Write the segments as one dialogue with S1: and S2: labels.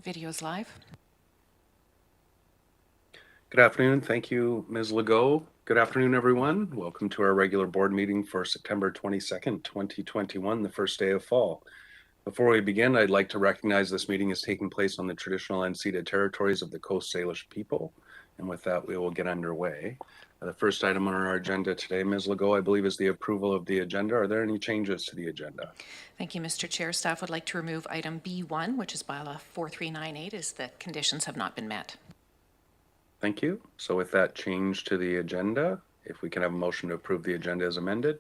S1: Video's live.
S2: Good afternoon. Thank you, Ms. Legault. Good afternoon, everyone. Welcome to our regular board meeting for September 22nd, 2021, the first day of fall. Before we begin, I'd like to recognize this meeting is taking place on the traditional unceded territories of the Coast Salish people. And with that, we will get underway. The first item on our agenda today, Ms. Legault, I believe is the approval of the agenda. Are there any changes to the agenda?
S1: Thank you, Mr. Chair. Staff would like to remove item B1, which is bylaw 4398, as the conditions have not been met.
S2: Thank you. So with that change to the agenda, if we can have a motion to approve the agenda as amended.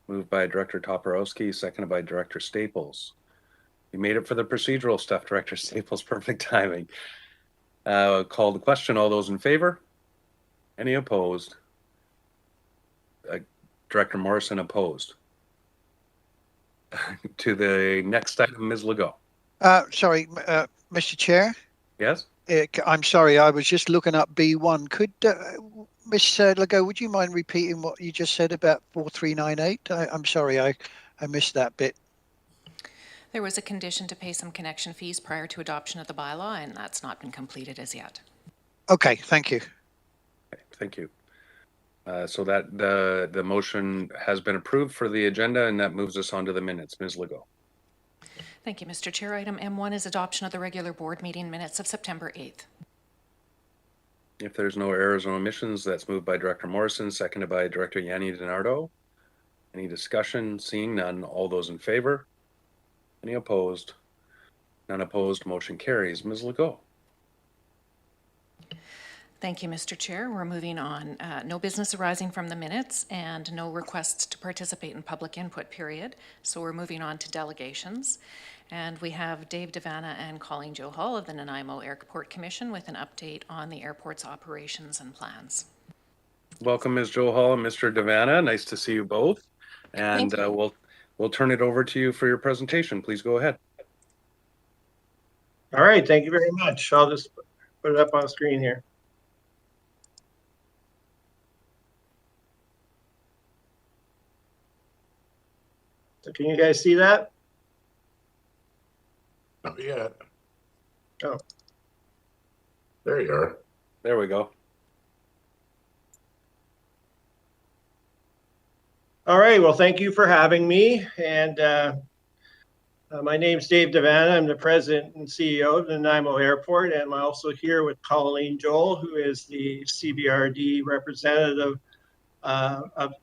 S2: Moved by Director Toporowski, seconded by Director Staples. You made it for the procedural stuff, Director Staples. Perfect timing. Call the question. All those in favor? Any opposed? Director Morrison opposed. To the next item, Ms. Legault.
S3: Sorry, Mr. Chair.
S2: Yes?
S3: I'm sorry, I was just looking up B1. Could Ms. Legault, would you mind repeating what you just said about 4398? I'm sorry, I missed that bit.
S1: There was a condition to pay some connection fees prior to adoption of the bylaw, and that's not been completed as yet.
S3: Okay, thank you.
S2: Okay, thank you. So that the motion has been approved for the agenda, and that moves us on to the minutes. Ms. Legault.
S1: Thank you, Mr. Chair. Item M1 is adoption of the regular board meeting minutes of September 8th.
S2: If there's no errors or omissions, that's moved by Director Morrison, seconded by Director Yanni DiNardo. Any discussion? Seeing none. All those in favor? Any opposed? None opposed. Motion carries. Ms. Legault.
S1: Thank you, Mr. Chair. We're moving on. No business arising from the minutes and no requests to participate in public input period. So we're moving on to delegations. And we have Dave Devanna and Colleen Jo Hall of the Nanaimo Airport Commission with an update on the airport's operations and plans.
S2: Welcome, Ms. Jo Hall and Mr. Devanna. Nice to see you both. And we'll turn it over to you for your presentation. Please go ahead.
S4: All right, thank you very much. I'll just put it up on screen here. So can you guys see that?
S5: Not yet.
S4: Oh.
S5: There you are.
S2: There we go.
S4: All right, well, thank you for having me. And my name's Dave Devanna. I'm the president and CEO of the Nanaimo Airport. And I'm also here with Colleen Joel, who is the CBRD representative on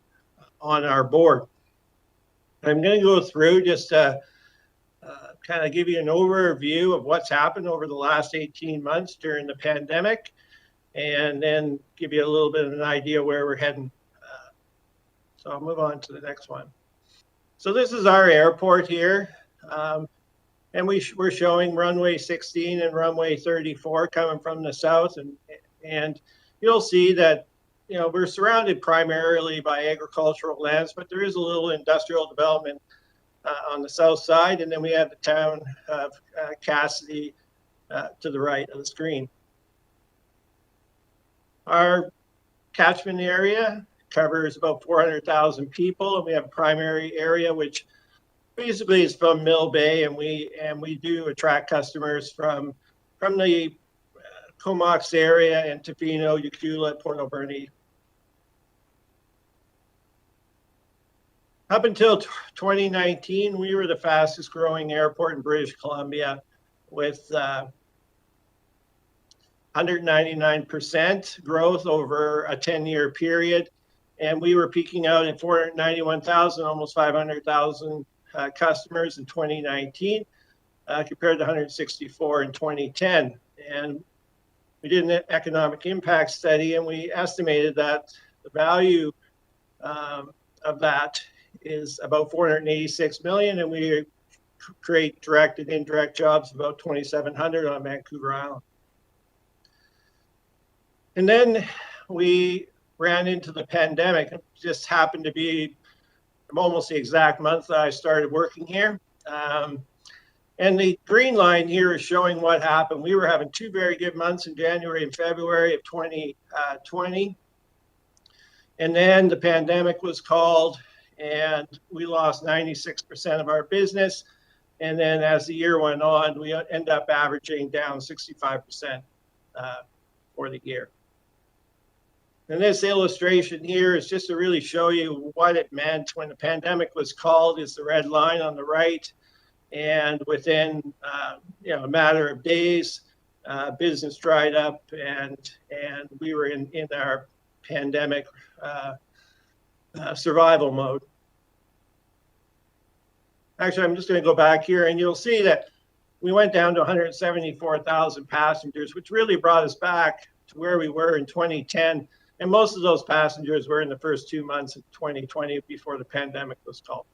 S4: our board. I'm going to go through just to kind of give you an overview of what's happened over the last 18 months during the pandemic, and then give you a little bit of an idea where we're heading. So I'll move on to the next one. So this is our airport here, and we're showing runway 16 and runway 34 coming from the south, and you'll see that we're surrounded primarily by agricultural lands, but there is a little industrial development on the south side, and then we have the town of Cassidy to the right of the screen. Our catchment area covers about 400,000 people, and we have a primary area which basically is from Mill Bay, and we do attract customers from the Comox area and Tofino, Ucluelet, Port Alberni. Up until 2019, we were the fastest growing airport in British Columbia with 199% growth over a 10-year period. And we were peaking out at 491,000, almost 500,000 customers in 2019, compared to 164 in 2010. And we did an economic impact study, and we estimated that the value of that is about 486 million, and we create direct and indirect jobs about 2,700 on Vancouver Island. And then we ran into the pandemic. It just happened to be almost the exact month that I started working here. And the green line here is showing what happened. We were having two very good months in January and February of 2020. And then the pandemic was called, and we lost 96% of our business. And then as the year went on, we end up averaging down 65% for the year. And this illustration here is just to really show you what it meant when the pandemic was called. Is the red line on the right. And within a matter of days, business dried up, and we were in our pandemic survival mode. Actually, I'm just going to go back here, and you'll see that we went down to 174,000 passengers, which really brought us back to where we were in 2010. And most of those passengers were in the first 2 months of 2020 before the pandemic was called.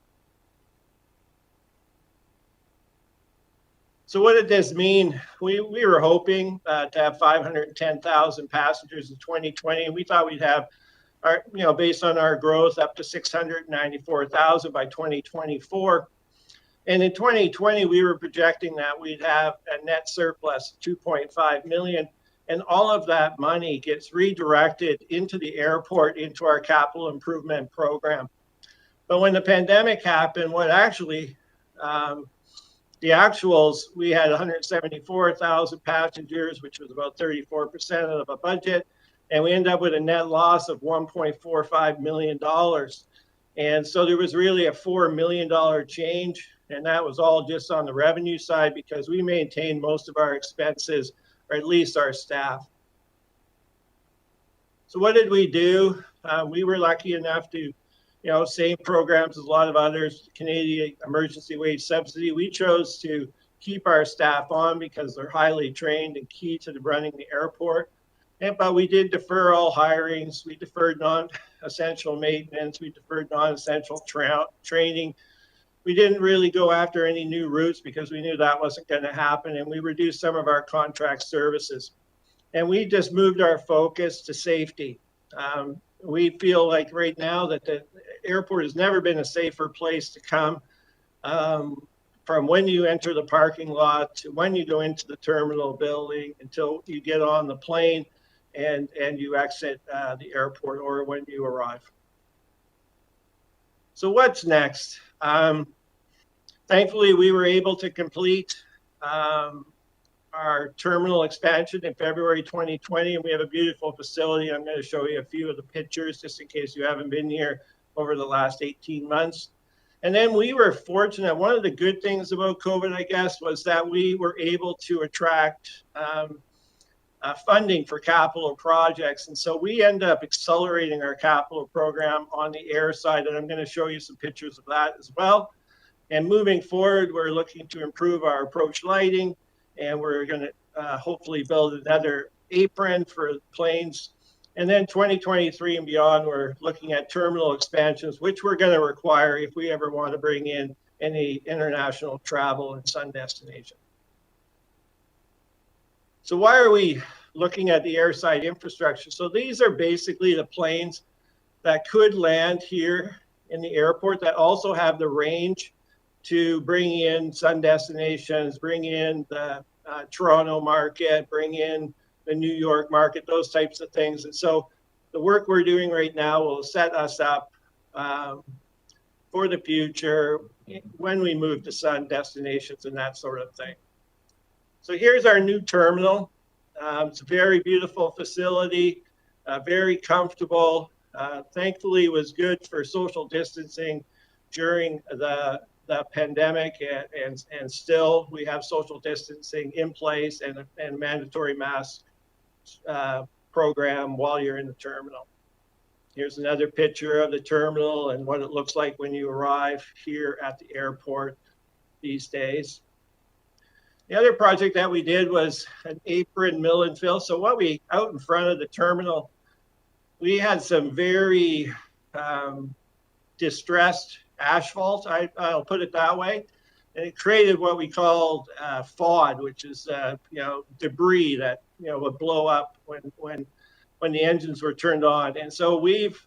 S4: So what did this mean? We were hoping to have 510,000 passengers in 2020, and we thought we'd have our, based on our growth, up to 694,000 by 2024. And in 2020, we were projecting that we'd have a net surplus of 2.5 million. And all of that money gets redirected into the airport, into our capital improvement program. But when the pandemic happened, what actually, the actuals, we had 174,000 passengers, which was about 34% of a budget. And we ended up with a net loss of $1.45 million. And so there was really a $4 million change. And that was all just on the revenue side, because we maintained most of our expenses, or at least our staff. So what did we do? We were lucky enough to, same programs as a lot of others, Canadian Emergency Wage Subsidy. We chose to keep our staff on because they're highly trained and key to running the airport. But we did defer all hirings. We deferred non-essential maintenance. We deferred non-essential training. We didn't really go after any new routes because we knew that wasn't going to happen, and we reduced some of our contract services. And we just moved our focus to safety. We feel like right now that the airport has never been a safer place to come, from when you enter the parking lot to when you go into the terminal building until you get on the plane and you exit the airport, or when you arrive. So what's next? Thankfully, we were able to complete our terminal expansion in February 2020, and we have a beautiful facility. I'm going to show you a few of the pictures just in case you haven't been here over the last 18 months. And then we were fortunate. One of the good things about COVID, I guess, was that we were able to attract funding for capital projects. And so we end up accelerating our capital program on the air side, and I'm going to show you some pictures of that as well. And moving forward, we're looking to improve our approach lighting, and we're going to hopefully build another apron for planes. And then 2023 and beyond, we're looking at terminal expansions, which we're going to require if we ever want to bring in any international travel and sun destination. So why are we looking at the airside infrastructure? So these are basically the planes that could land here in the airport that also have the range to bring in sun destinations, bring in the Toronto market, bring in the New York market, those types of things. And so the work we're doing right now will set us up for the future when we move to sun destinations and that sort of thing. So here's our new terminal. It's a very beautiful facility, very comfortable. Thankfully, it was good for social distancing during the pandemic, and still we have social distancing in place and mandatory mask program while you're in the terminal. Here's another picture of the terminal and what it looks like when you arrive here at the airport these days. The other project that we did was an apron mill and fill. So what we, out in front of the terminal, we had some very distressed asphalt, I'll put it that way. And it created what we called FOD, which is debris that would blow up when the engines were turned on. And so we've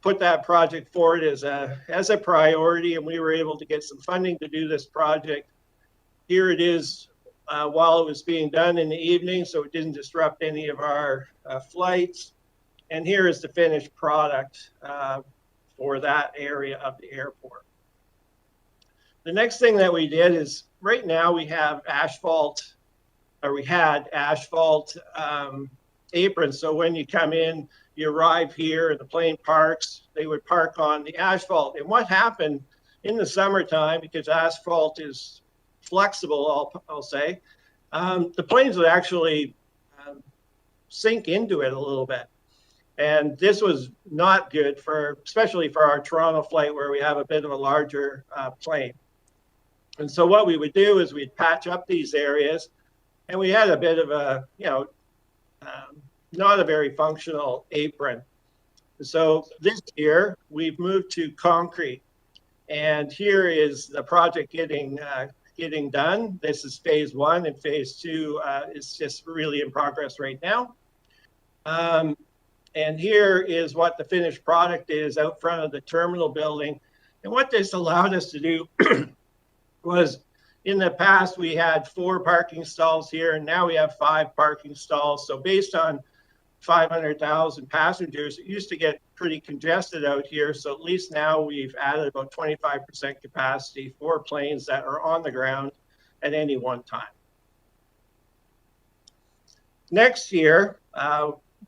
S4: put that project forward as a priority, and we were able to get some funding to do this project. Here it is while it was being done in the evening, so it didn't disrupt any of our flights. And here is the finished product for that area of the airport. The next thing that we did is right now we have asphalt, or we had asphalt aprons. So when you come in, you arrive here and the plane parks, they would park on the asphalt. And what happened in the summertime, because asphalt is flexible, I'll say, the planes would actually sink into it a little bit. And this was not good for, especially for our Toronto flight where we have a bit of a larger plane. And so what we would do is we'd patch up these areas, and we had a bit of a, not a very functional apron. So this year we've moved to concrete, and here is the project getting done. This is phase 1, and phase 2 is just really in progress right now. And here is what the finished product is out front of the terminal building. And what this allowed us to do was, in the past, we had 4 parking stalls here, and now we have 5 parking stalls. So based on 500,000 passengers, it used to get pretty congested out here. So at least now we've added about 25% capacity for planes that are on the ground at any one time. Next year,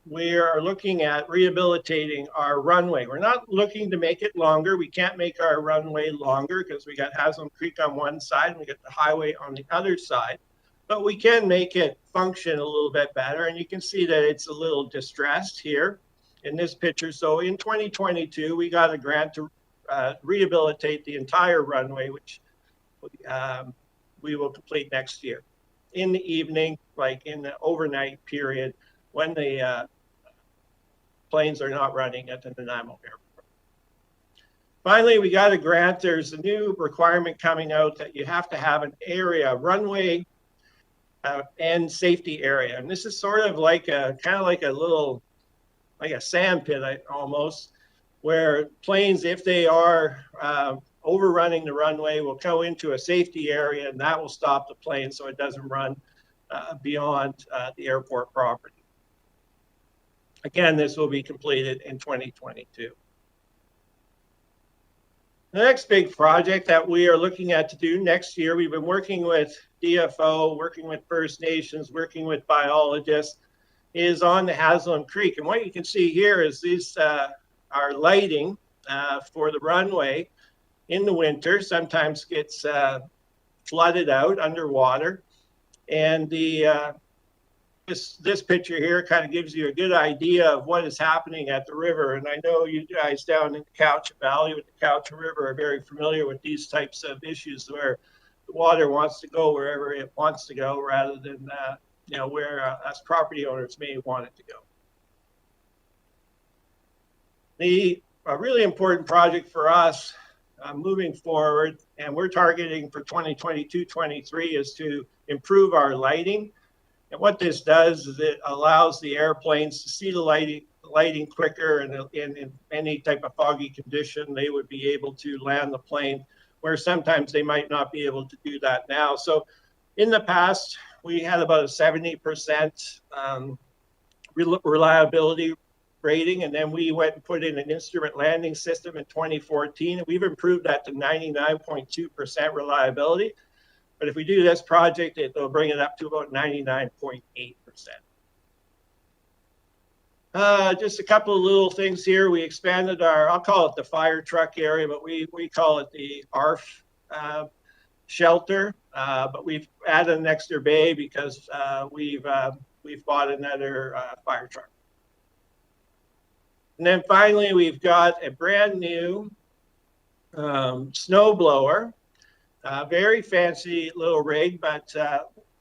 S4: we are looking at rehabilitating our runway. We're not looking to make it longer. We can't make our runway longer because we got Asphalt Creek on one side and we got the highway on the other side. But we can make it function a little bit better. And you can see that it's a little distressed here in this picture. So in 2022, we got a grant to rehabilitate the entire runway, which we will complete next year. In the evening, like in the overnight period, when the planes are not running at the Nanaimo Airport. Finally, we got a grant. There's a new requirement coming out that you have to have an area, runway and safety area. And this is sort of like a, kind of like a little, like a sand pit almost, where planes, if they are overrunning the runway, will go into a safety area, and that will stop the plane so it doesn't run beyond the airport property. Again, this will be completed in 2022. The next big project that we are looking at to do next year, we've been working with DFO, working with First Nations, working with biologists, is on the Asphalt Creek. And what you can see here is these are lighting for the runway in the winter. Sometimes gets flooded out underwater. And the this picture here kind of gives you a good idea of what is happening at the river. And I know you guys down in the Couch Valley with the Couch River are very familiar with these types of issues where the water wants to go wherever it wants to go rather than where us property owners may want it to go. A really important project for us moving forward, and we're targeting for 2022-23, is to improve our lighting. And what this does is it allows the airplanes to see the lighting quicker, and in any type of foggy condition, they would be able to land the plane, where sometimes they might not be able to do that now. So in the past, we had about a 70% reliability rating, and then we went and put in an instrument landing system in 2014, and we've improved that to 99.2% reliability. But if we do this project, it'll bring it up to about 99.8%. Just a couple of little things here. We expanded our, I'll call it the fire truck area, but we call it the ARF shelter. But we've added an extra bay because we've bought another fire truck. And then finally, we've got a brand new snow blower. Very fancy little rig, but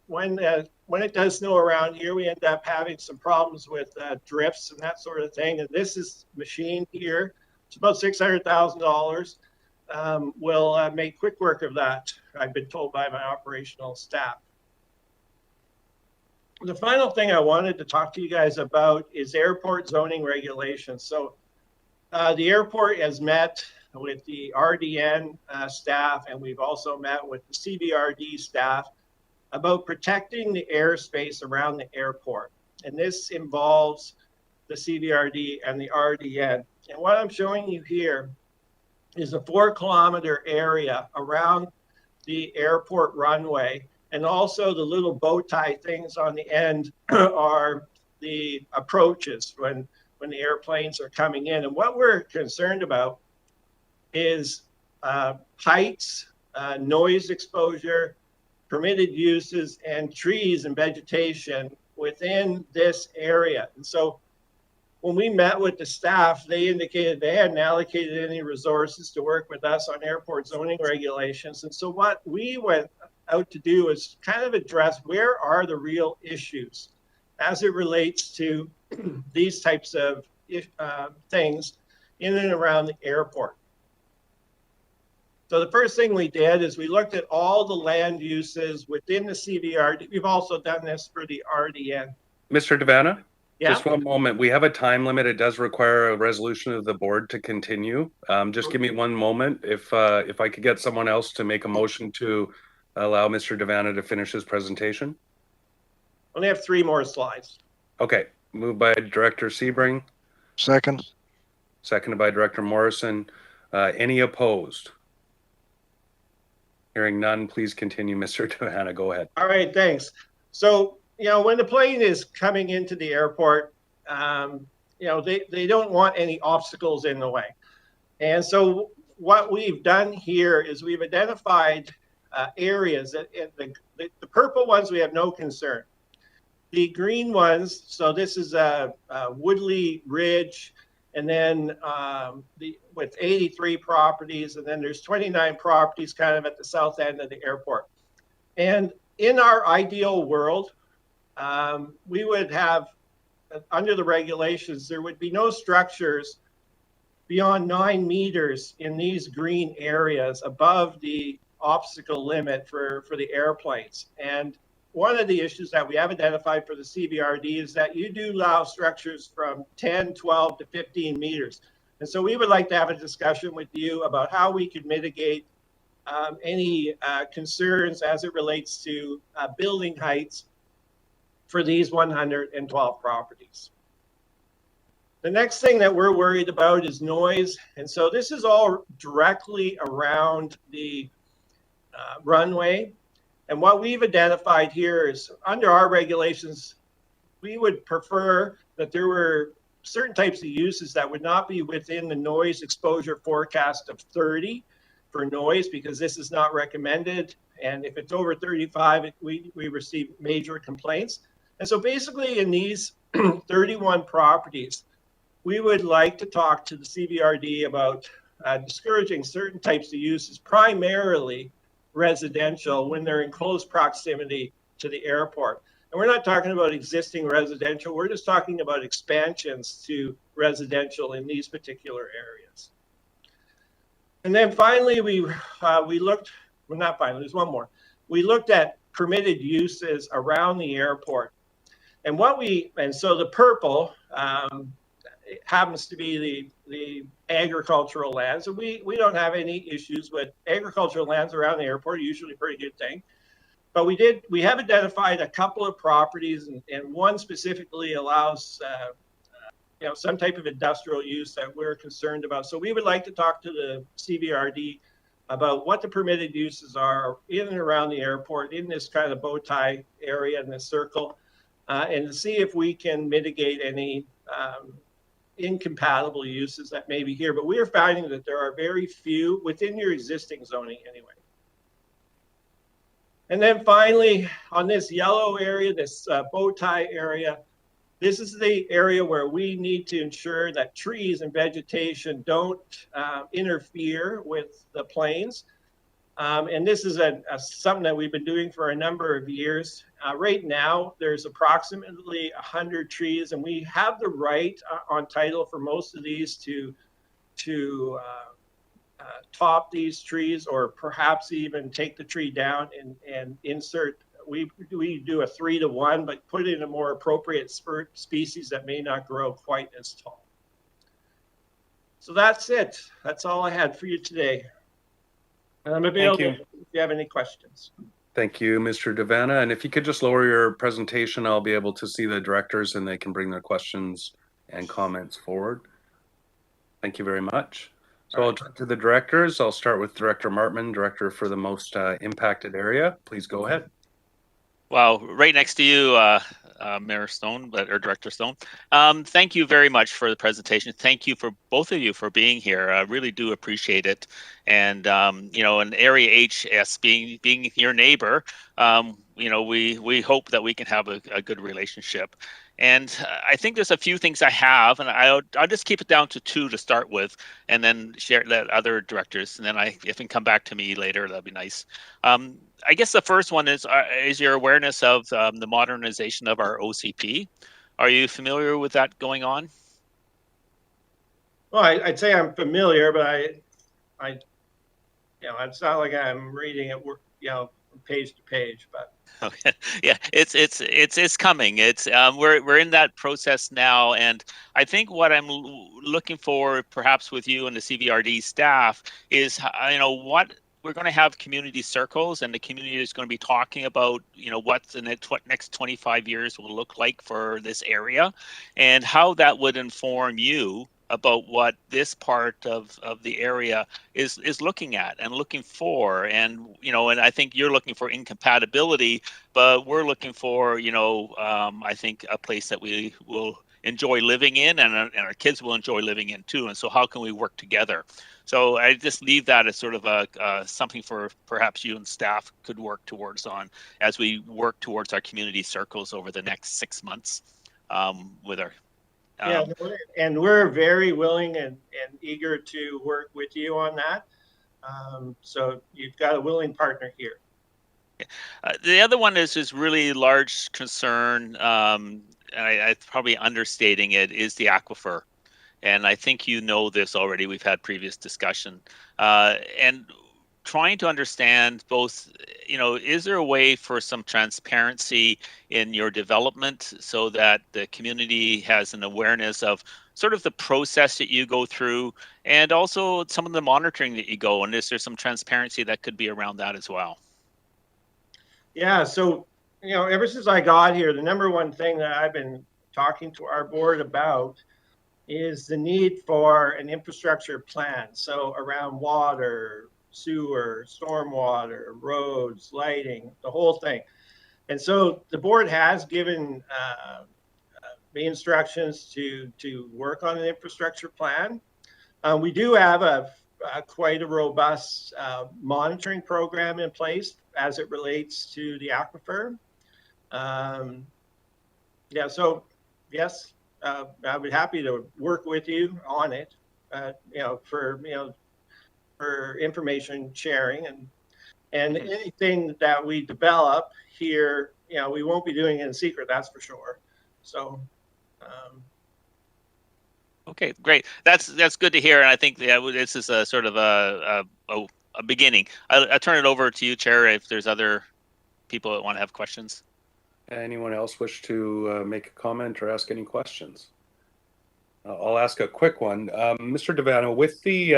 S4: when it does snow around here, we end up having some problems with drifts and that sort of thing. And this is machine here. It's about $600,000. Will make quick work of that, I've been told by my operational staff. The final thing I wanted to talk to you guys about is airport zoning regulations. So the airport has met with the RDN staff, and we've also met with the CBRD staff about protecting the airspace around the airport. And this involves the CBRD and the RDN. And what I'm showing you here is a 4-kilometer area around the airport runway. And also the little bow tie things on the end are the approaches when the airplanes are coming in. And what we're concerned about is heights, noise exposure, permitted uses, and trees and vegetation within this area. And so when we met with the staff, they indicated they hadn't allocated any resources to work with us on airport zoning regulations. And so what we went out to do is kind of address where are the real issues as it relates to these types of things in and around the airport. So the first thing we did is we looked at all the land uses within the CVRD. We've also done this for the RDN.
S2: Mr. Devanna?
S4: Yeah.
S2: Just one moment. We have a time limit. It does require a resolution of the board to continue. Just give me one moment. If I could get someone else to make a motion to allow Mr. Devanna to finish his presentation.
S4: Only have 3 more slides.
S2: Okay. Moved by Director Sebring.
S3: Second.
S2: Seconded by Director Morrison. Any opposed? Hearing none, please continue, Mr. Devanna. Go ahead.
S4: All right, thanks. So, you know, when the plane is coming into the airport, you know, they don't want any obstacles in the way. And so what we've done here is we've identified areas that the purple ones, we have no concern. The green ones, so this is a Woodley Ridge, and then with 83 properties, and then there's 29 properties kind of at the south end of the airport. And in our ideal world, we would have, under the regulations, there would be no structures beyond 9 meters in these green areas above the obstacle limit for the airplanes. And one of the issues that we have identified for the CVRD is that you do allow structures from 10, 12 to 15 meters. And so we would like to have a discussion with you about how we could mitigate any concerns as it relates to building heights for these 112 properties. The next thing that we're worried about is noise. And so this is all directly around the runway. And what we've identified here is under our regulations, we would prefer that there were certain types of uses that would not be within the noise exposure forecast of 30 for noise, because this is not recommended. And if it's over 35, we receive major complaints. And so basically in these 31 properties, we would like to talk to the CVRD about discouraging certain types of uses, primarily residential, when they're in close proximity to the airport. And we're not talking about existing residential, we're just talking about expansions to residential in these particular areas. And then finally, we looked, well, not finally, there's one more. We looked at permitted uses around the airport. And so the purple happens to be the agricultural lands. And we don't have any issues with agricultural lands around the airport, usually a pretty good thing. But we have identified a couple of properties, and one specifically allows you know, some type of industrial use that we're concerned about. So we would like to talk to the CVRD about what the permitted uses are in and around the airport in this kind of bow tie area in this circle, and to see if we can mitigate any incompatible uses that may be here. But we are finding that there are very few within your existing zoning anyway. And then finally, on this yellow area, this bow tie area, this is the area where we need to ensure that trees and vegetation don't interfere with the planes. And this is something that we've been doing for a number of years. Right now, there's approximately 100 trees, and we have the right on title for most of these to top these trees, or perhaps even take the tree down and insert. We do a 3-to-1, but put in a more appropriate species that may not grow quite as tall. So that's it. That's all I had for you today. And I'm available if you have any questions.
S2: Thank you, Mr. Devanna. And if you could just lower your presentation, I'll be able to see the directors and they can bring their questions and comments forward. Thank you very much. So I'll turn to the directors. I'll start with Director Martman, Director for the most impacted area. Please go ahead.
S6: Well, right next to you, Mayor Stone, or Director Stone. Thank you very much for the presentation. Thank you for both of you for being here. I really do appreciate it. And you know, in Area HS being your neighbor, you know, we hope that we can have a good relationship. And I think there's a few things I have, and I'll just keep it down to 2 to start with, and then share that other directors, and then if you can come back to me later, that'd be nice. I guess the first one is your awareness of the modernization of our OCP. Are you familiar with that going on?
S4: Well, I'd say I'm familiar, but I, you know, it's not like I'm reading it, you know, from page to page. But
S6: okay, yeah, it's coming. It's we're in that process now, and I think what I'm looking for, perhaps with you and the CVRD staff, is you know what. We're going to have community circles, and the community is going to be talking about, you know, what the next 25 years will look like for this area, and how that would inform you about what this part of the area is looking at and looking for. And, you know, and I think you're looking for incompatibility, but we're looking for, you know, I think a place that we will enjoy living in, and our kids will enjoy living in too. And so how can we work together? So I just leave that as sort of a something for perhaps you and staff could work towards on as we work towards our community circles over the next 6 months with our.
S4: yeah, and we're very willing and eager to work with you on that. So you've got a willing partner here.
S6: The other one is really large concern, and I probably understating it, is the aquifer. And I think you know this already. We've had previous discussion, and trying to understand both, you know, is there a way for some transparency in your development so that the community has an awareness of sort of the process that you go through, and also some of the monitoring that you go, and is there some transparency that could be around that as well?
S4: Yeah, so, you know, ever since I got here, the number one thing that I've been talking to our board about is the need for an infrastructure plan. So around water, sewer, stormwater, roads, lighting, the whole thing. And so the board has given the instructions to work on an infrastructure plan. We do have quite a robust monitoring program in place as it relates to the aquifer. Yeah, so yes, I'd be happy to work with you on it, you know, for information sharing, and anything that we develop here, you know, we won't be doing it in secret, that's for sure. So.
S6: Okay, great. That's good to hear, and I think this is a sort of a beginning. I'll turn it over to you, Chair, if there's other people that want to have questions.
S2: Anyone else wish to make a comment or ask any questions? I'll ask a quick one. Mr. Devano, with the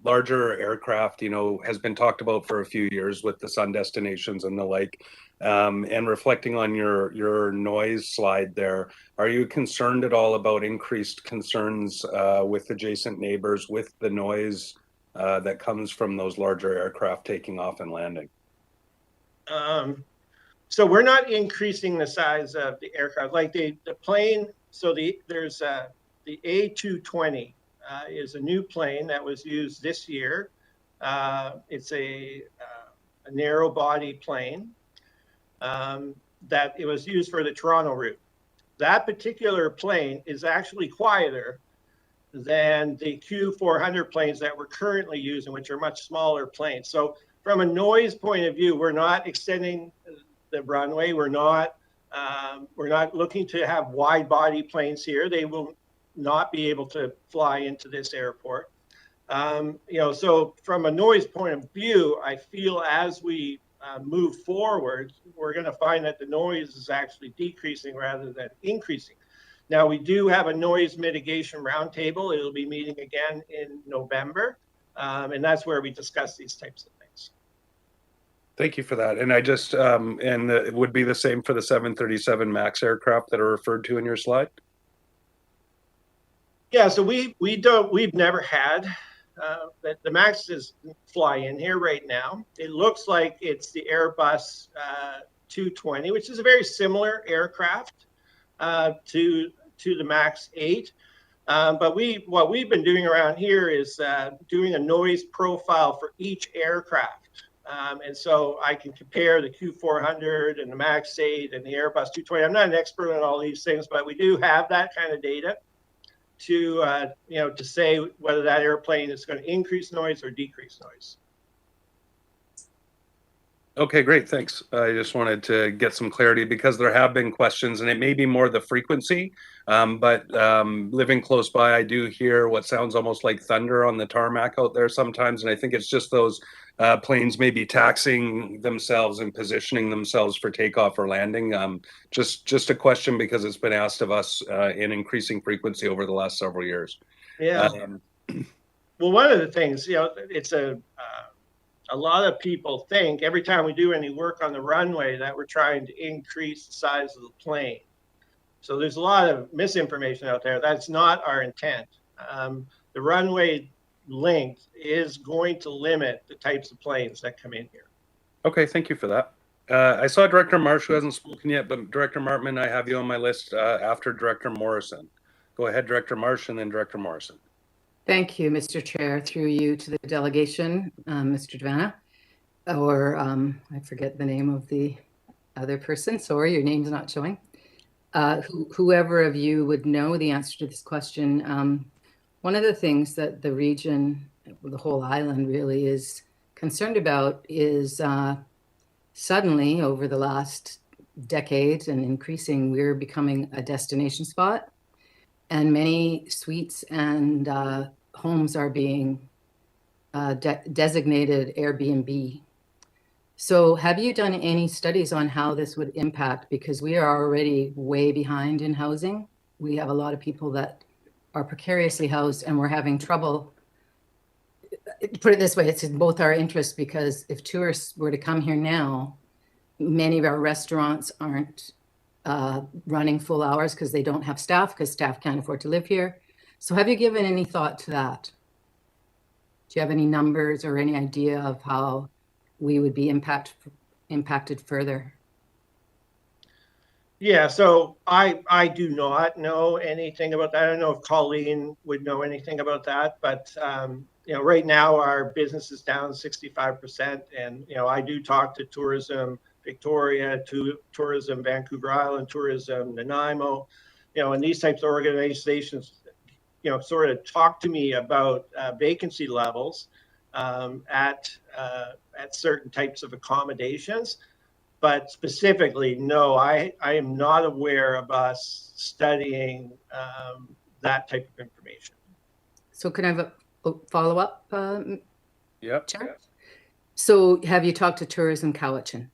S2: larger aircraft, you know, has been talked about for a few years with the sun destinations and the like, and reflecting on your noise slide there, are you concerned at all about increased concerns with adjacent neighbors with the noise that comes from those larger aircraft taking off and landing?
S4: So we're not increasing the size of the aircraft, like the plane. So there's the A220 is a new plane that was used this year. It's a narrow body plane that it was used for the Toronto route. That particular plane is actually quieter than the Q400 planes that we're currently using, which are much smaller planes. So from a noise point of view, we're not extending the runway. We're not looking to have wide body planes here. They will not be able to fly into this airport. You know, so from a noise point of view, I feel as we move forward, we're going to find that the noise is actually decreasing rather than increasing. Now, we do have a noise mitigation roundtable. It'll be meeting again in November, and that's where we discuss these types of things.
S2: Thank you for that. And I just, and it would be the same for the 737 MAX aircraft that are referred to in your slide?
S4: Yeah, so we've never had that the Maxes fly in here right now. It looks like it's the Airbus 220, which is a very similar aircraft to the Max 8. But what we've been doing around here is doing a noise profile for each aircraft. And so I can compare the Q400 and the Max 8 and the Airbus 220. I'm not an expert on all these things, but we do have that kind of data to to say whether that airplane is going to increase noise or decrease noise.
S2: Okay, great. Thanks. I just wanted to get some clarity because there have been questions, and it may be more the frequency. But living close by, I do hear what sounds almost like thunder on the tarmac out there sometimes, and I think it's just those planes maybe taxiing themselves and positioning themselves for takeoff or landing. Just a question because it's been asked of us in increasing frequency over the last several years.
S4: Yeah. Well, one of the things, it's a lot of people think every time we do any work on the runway that we're trying to increase the size of the plane. So there's a lot of misinformation out there. That's not our intent. The runway length is going to limit the types of planes that come in here.
S2: Okay, thank you for that. I saw Director Marsh, who hasn't spoken yet, but Director Martman, I have you on my list after Director Morrison. Go ahead, Director Marsh, and then Director Morrison.
S7: Thank you, Mr. Chair. Through you to the delegation, Mr. Devana, or I forget the name of the other person. Sorry, your name's not showing. Whoever of you would know the answer to this question. One of the things that the region, the whole island really is concerned about is suddenly over the last decade and increasing, we're becoming a destination spot, and many suites and homes are being designated Airbnb. So have you done any studies on how this would impact? Because we are already way behind in housing. We have a lot of people that are precariously housed, and we're having trouble. Put it this way, it's in both our interests, because if tourists were to come here now, many of our restaurants aren't running full hours because they don't have staff, because staff can't afford to live here. So have you given any thought to that? Do you have any numbers or any idea of how we would be impacted further?
S4: Yeah, so I do not know anything about that. I don't know if Colleen would know anything about that, but right now our business is down 65%, and I do talk to Tourism Victoria, to Tourism Vancouver Island, Tourism Nanaimo, and these types of organizations, sort of talk to me about vacancy levels at certain types of accommodations. But specifically, no, I am not aware of us studying that type of information.
S7: So can I have a follow-up?
S2: Yep.
S7: Chair? So have you talked to Tourism Cowichan?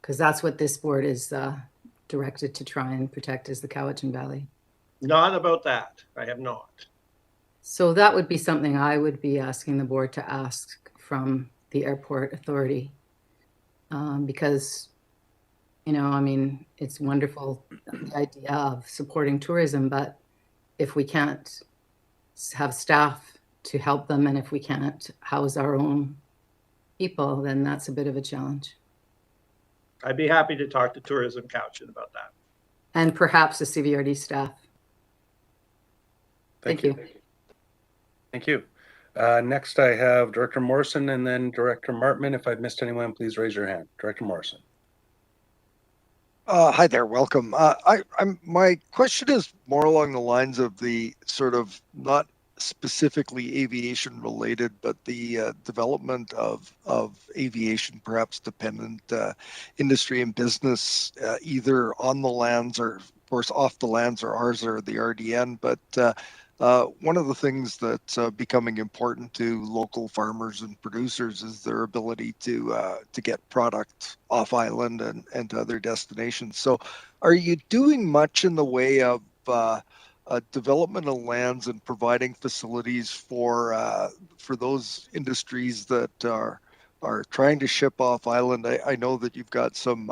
S7: Because that's what this board is directed to try and protect, is the Cowichan Valley.
S4: Not about that. I have not.
S7: So that would be something I would be asking the board to ask from the airport authority. Because, it's wonderful, the idea of supporting tourism, but if we can't have staff to help them, and if we can't house our own people, then that's a bit of a challenge.
S4: I'd be happy to talk to Tourism Cowichan about that.
S7: And perhaps the CVRD staff. Thank you.
S2: Thank you. Next, I have Director Morrison and then Director Martman. If I've missed anyone, please raise your hand. Director Morrison.
S3: Hi there, welcome. My question is more along the lines of the sort of not specifically aviation related, but the development of aviation, perhaps dependent industry and business, either on the lands or, of course, off the lands, or ours or the RDN. But one of the things that's becoming important to local farmers and producers is their ability to get product off island and to other destinations. So are you doing much in the way of development of lands and providing facilities for those industries that are are trying to ship off island. I know that you've got some,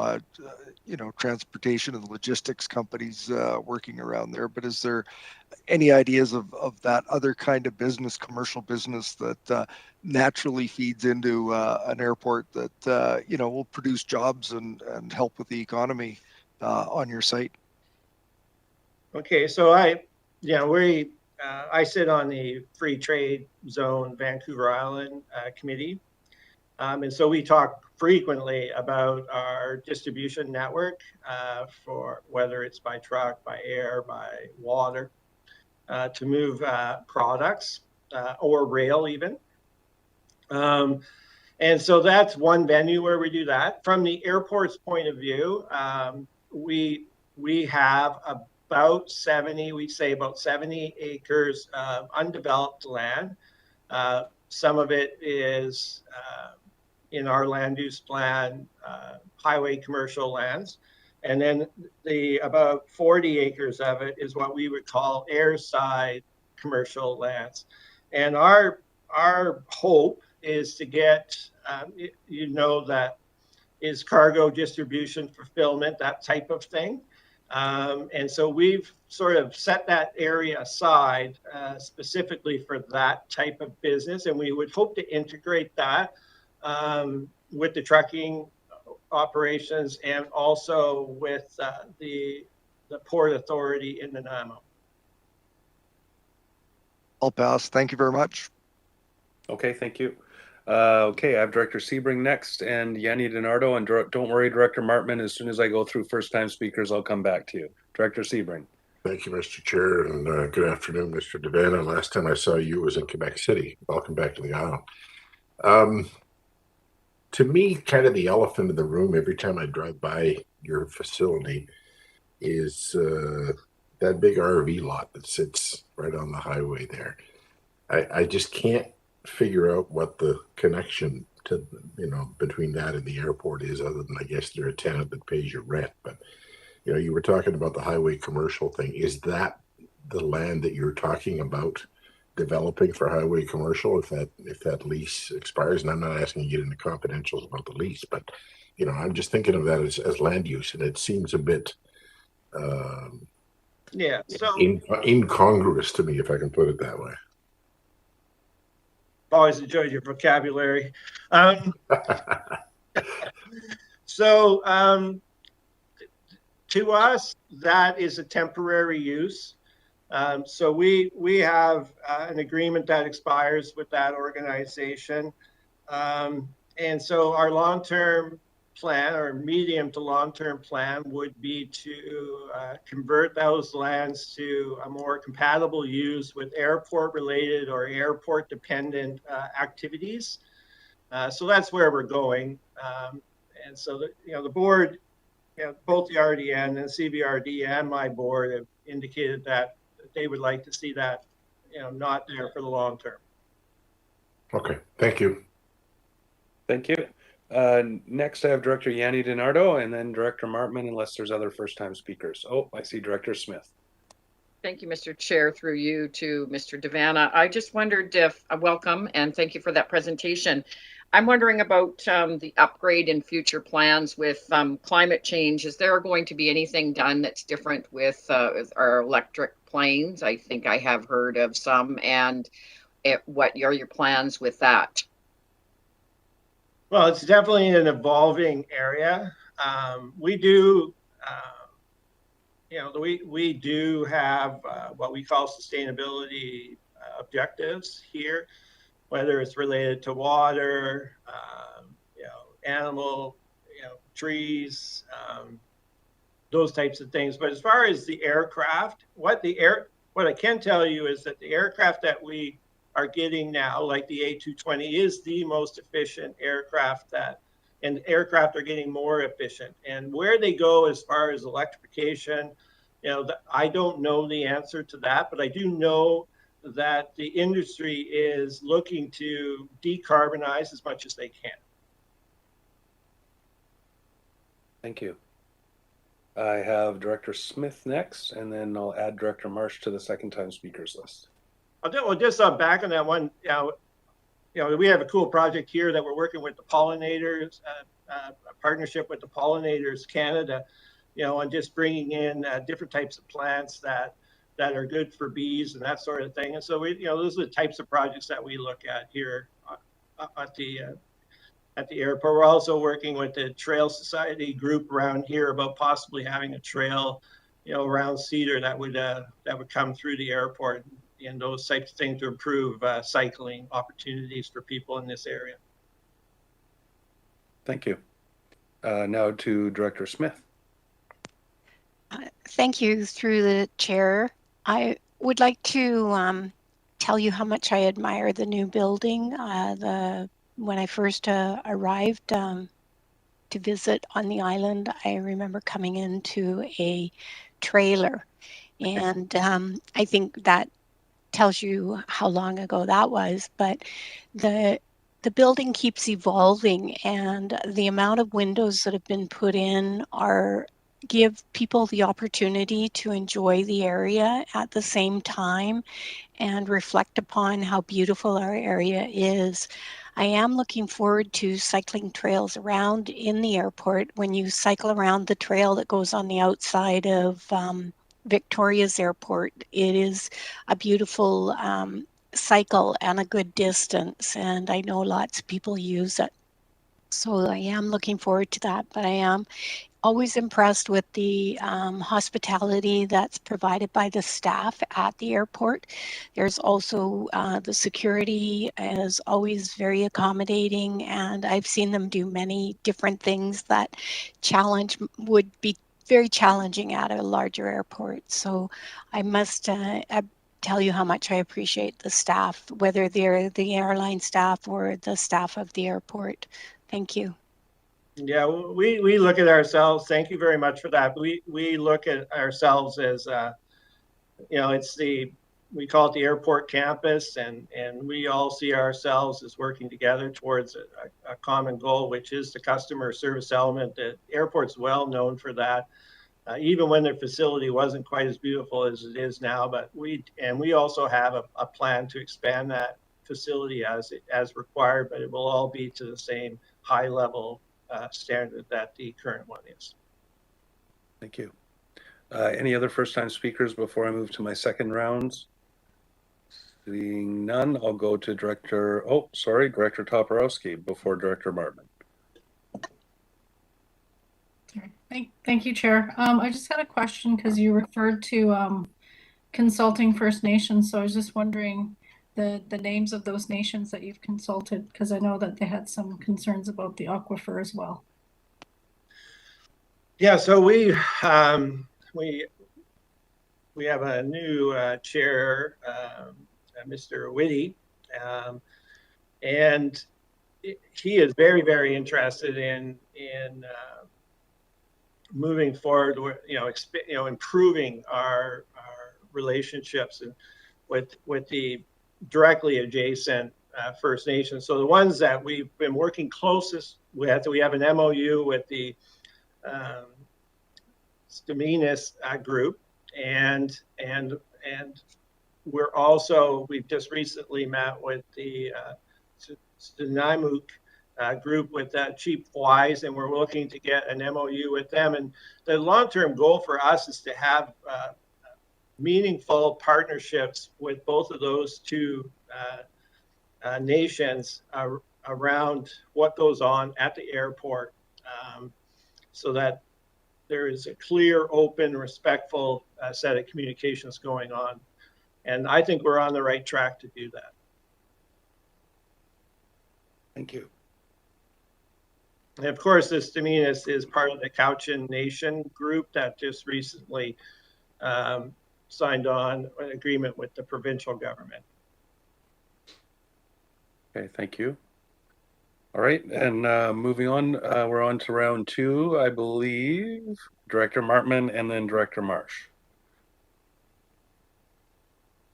S3: transportation and logistics companies working around there, but is there any ideas of that other kind of business, commercial business that naturally feeds into an airport that, will produce jobs and help with the economy on your site?
S4: Okay, so I sit on the Free Trade Zone Vancouver Island Committee. And so we talk frequently about our distribution network for whether it's by truck, by air, by water, to move products or rail even. And so that's one venue where we do that. From the airport's point of view, we have about 70 acres of undeveloped land. Some of it is in our land use plan, highway commercial lands. And then the about 40 acres of it is what we would call airside commercial lands. And our hope is to get, that is cargo distribution, fulfillment, that type of thing. And so we've sort of set that area aside specifically for that type of business. And we would hope to integrate that with the trucking operations and also with the Port Authority in Nanaimo.
S3: I'll pass. Thank you very much.
S2: Okay, thank you. Okay, I have Director Sebring next and Yanni DiNardo, and don't worry, Director Martman, as soon as I go through first-time speakers, I'll come back to you. Director Sebring.
S5: Thank you, Mr. Chair, and good afternoon, Mr. Devana. Last time I saw you was in Quebec City. Welcome back to the Isle. To me, kind of the elephant in the room every time I drive by your facility is that big RV lot that sits right on the highway there. I just can't figure out what the connection to, between that and the airport is, other than I guess they're a tenant that pays your rent. But, you were talking about the highway commercial thing. Is that the land that you're talking about developing for highway commercial if that lease expires? And I'm not asking you to get into confidentials about the lease, but, I'm just thinking of that as land use, and it seems a bit incongruous to me, if I can put it that way.
S4: Always enjoyed your vocabulary. So to us, that is a temporary use. So we have an agreement that expires with that organization. And so our long-term plan, or medium to long-term plan, would be to convert those lands to a more compatible use with airport-related or airport-dependent activities. So that's where we're going. And so the board, both the RDN and CBRD and my board have indicated that they would like to see that, not there for the long term.
S5: Okay, thank you.
S2: Thank you. Next, I have Director Yanni DiNardo and then Director Martman, unless there's other first-time speakers. Oh, I see Director Smith.
S8: Thank you, Mr. Chair, through you to Mr. Devana. I just wondered if, welcome, and thank you for that presentation. I'm wondering about the upgrade in future plans with climate change. Is there going to be anything done that's different with our electric planes? I think I have heard of some, and what are your plans with that?
S4: Well, it's definitely an evolving area. We do have what we call sustainability objectives here, whether it's related to water, animal, trees, those types of things. But as far as the aircraft, what I can tell you is that the aircraft that we are getting now, like the A220, is the most efficient aircraft and aircraft are getting more efficient. And where they go as far as electrification, I don't know the answer to that, but I do know that the industry is looking to decarbonize as much as they can.
S2: Thank you. I have Director Smith next, and then I'll add Director Marsh to the second-time speakers list.
S4: Just back on that one, we have a cool project here that we're working with the pollinators, a partnership with the Pollinators Canada, on just bringing in different types of plants that are good for bees and that sort of thing. And so those are the types of projects that we look at here at the airport. We're also working with the Trail Society group around here about possibly having a trail, around Cedar that would come through the airport, and those types of things to improve cycling opportunities for people in this area.
S2: Thank you. Now to Director Smith.
S9: Thank you, through the chair. I would like to tell you how much I admire the new building. When I first arrived to visit on the island, I remember coming into a trailer, and I think that tells you how long ago that was. But the building keeps evolving, and the amount of windows that have been put in give people the opportunity to enjoy the area at the same time and reflect upon how beautiful our area is. I am looking forward to cycling trails around in the airport. When you cycle around the trail that goes on the outside of Victoria's airport, it is a beautiful cycle and a good distance, and I know lots of people use it. So I am looking forward to that, but I am always impressed with the hospitality that's provided by the staff at the airport. There's also the security is always very accommodating, and I've seen them do many different things that would be very challenging at a larger airport. So I must tell you how much I appreciate the staff, whether they're the airline staff or the staff of the airport. Thank you.
S4: Yeah, we look at ourselves. Thank you very much for that. We look at ourselves as, we call it the airport campus, and we all see ourselves as working together towards a common goal, which is the customer service element. The airport's well known for that, even when their facility wasn't quite as beautiful as it is now. But we also have a plan to expand that facility as required, but it will all be to the same high level standard that the current one is.
S2: Thank you. Any other first-time speakers before I move to my second rounds? Seeing none, I'll go to Director Toporowski before Director Martman.
S10: Thank you, Chair. I just had a question because you referred to consulting First Nations. So I was just wondering the names of those nations that you've consulted, because I know that they had some concerns about the aquifer as well.
S4: Yeah, so we have a new chair, Mr. Whitty, and he is very, very interested in moving forward with improving our relationships and with the directly adjacent First Nations. So the ones that we've been working closest with, we have an MOU with the Staminas group, and we've just recently met with the Stinimuk group with Chief Wise, and we're looking to get an MOU with them. And the long-term goal for us is to have meaningful partnerships with both of those two nations around what goes on at the airport, so that there is a clear, open, respectful set of communications going on. And I think we're on the right track to do that.
S2: Thank you.
S4: And of course, the Staminas is part of the Cowichan Nation group that just recently signed on an agreement with the provincial government.
S2: Okay, thank you. All right, and moving on, we're on to round two, I believe. Director Martman and then Director Marsh.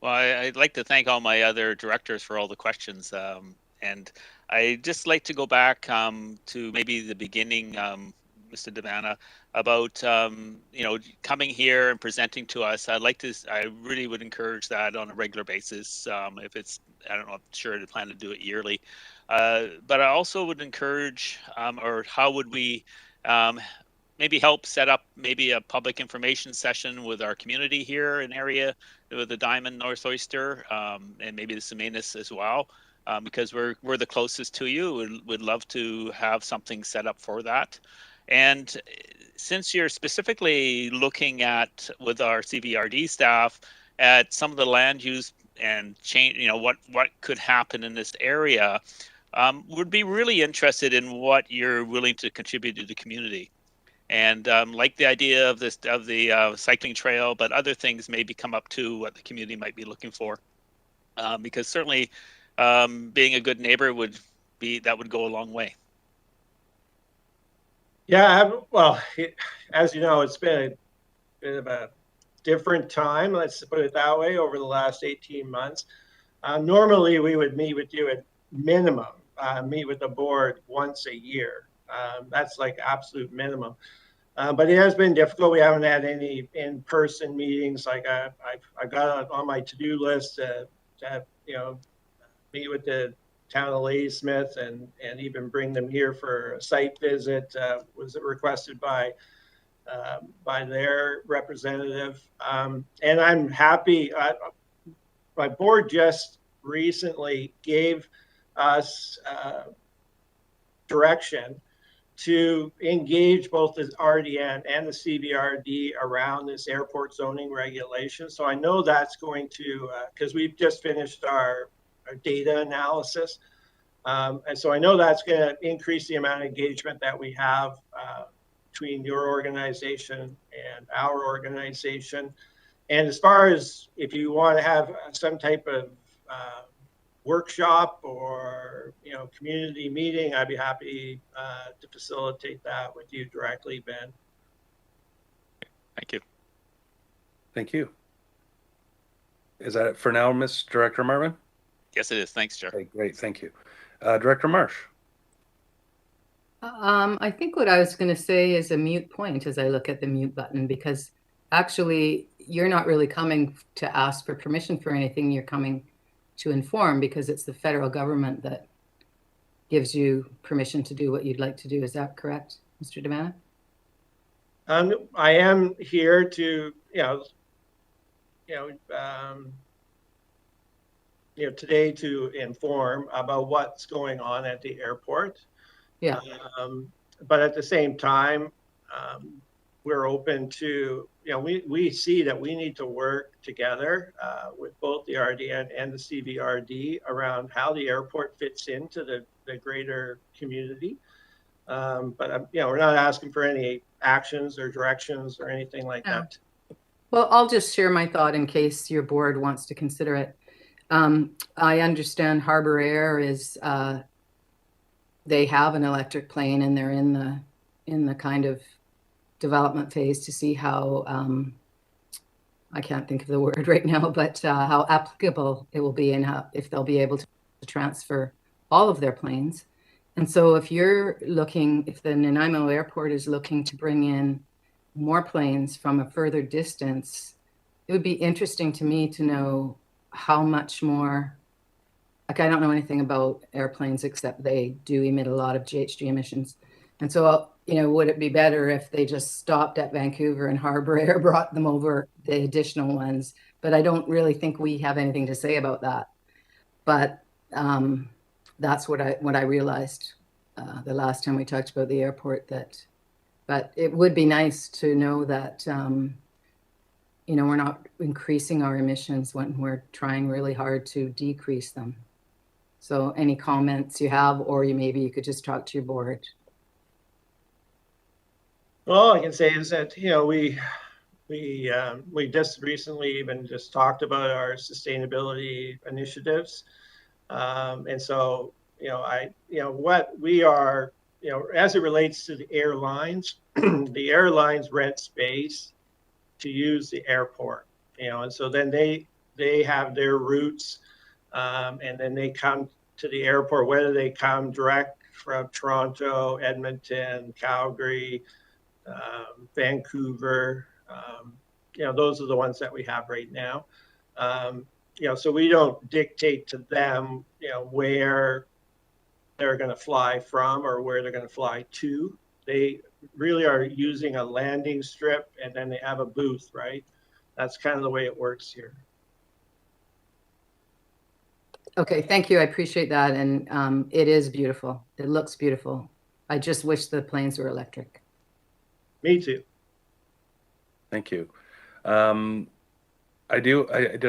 S6: Well, I'd like to thank all my other directors for all the questions. And I'd just like to go back to maybe the beginning, Mr. Devana, about coming here and presenting to us. I really would encourage that on a regular basis. If it's, I don't know, I'm sure to plan to do it yearly, but I also would encourage, or how would we maybe help set up maybe a public information session with our community here in area with the Diamond North Oyster, and maybe the Semanis as well, because we're the closest to you. Would love to have something set up for that. And since you're specifically looking at, with our CVRD staff, at some of the land use and change, what could happen in this area, would be really interested in what you're willing to contribute to the community. And like the idea of the cycling trail, but other things maybe come up to what the community might be looking for, because certainly being a good neighbor would go a long way.
S4: Yeah, well, as you know, it's been a bit of a different time, let's put it that way, over the last 18 months. Normally, we would meet with you at minimum, meet with the board once a year. That's like absolute minimum. But it has been difficult. We haven't had any in-person meetings. Like I've got on my to-do list to meet with the town of Ladysmith and even bring them here for a site visit. Was requested by their representative, and I'm happy. My board just recently gave us direction to engage both the RDN and the CVRD around this airport zoning regulation. So I know that's going to, because we've just finished our data analysis. And so I know that's going to increase the amount of engagement that we have between your organization and our organization. And as far as if you want to have some type of workshop or community meeting, I'd be happy to facilitate that with you directly, Ben.
S6: Thank you.
S2: Thank you. Is that it for now, Ms. Director Marvin?
S6: Yes, it is. Thanks, Chair.
S2: Okay, great. Thank you. Director Marsh.
S7: I think what I was going to say is a mute point as I look at the mute button, because actually you're not really coming to ask for permission for anything. You're coming to inform, because it's the federal government that gives you permission to do what you'd like to do. Is that correct, Mr. Devana?
S4: I am here to, today to inform about what's going on at the airport.
S7: Yeah.
S4: But at the same time, we're open to, we see that we need to work together with both the RDN and the CVRD around how the airport fits into the greater community. But we're not asking for any actions or directions or anything like that.
S7: Well, I'll just share my thought in case your board wants to consider it. I understand Harbor Air is, they have an electric plane and they're in the kind of development phase to see how, I can't think of the word right now, but how applicable it will be and if they'll be able to transfer all of their planes. And so if the Nanaimo Airport is looking to bring in more planes from a further distance, it would be interesting to me to know how much more, like I don't know anything about airplanes except they do emit a lot of GHG emissions. And so, would it be better if they just stopped at Vancouver and Harbor Air brought them over, the additional ones? But I don't really think we have anything to say about that. But that's what I realized the last time we talked about the airport, but it would be nice to know that, we're not increasing our emissions when we're trying really hard to decrease them. So any comments you have, or maybe you could just talk to your board.
S4: Well, all I can say is that, we just recently even just talked about our sustainability initiatives. And so, what we are, as it relates to the airlines, the airlines rent space to use the airport, and so then they have their routes, and then they come to the airport, whether they come direct from Toronto, Edmonton, Calgary, Vancouver. Those are the ones that we have right now. So we don't dictate to them, where they're going to fly from or where they're going to fly to. They really are using a landing strip, and then they have a booth, right? That's kind of the way it works here.
S7: Okay, thank you. I appreciate that. And it is beautiful. It looks beautiful. I just wish the planes were electric.
S4: Me too.
S2: Thank you. Did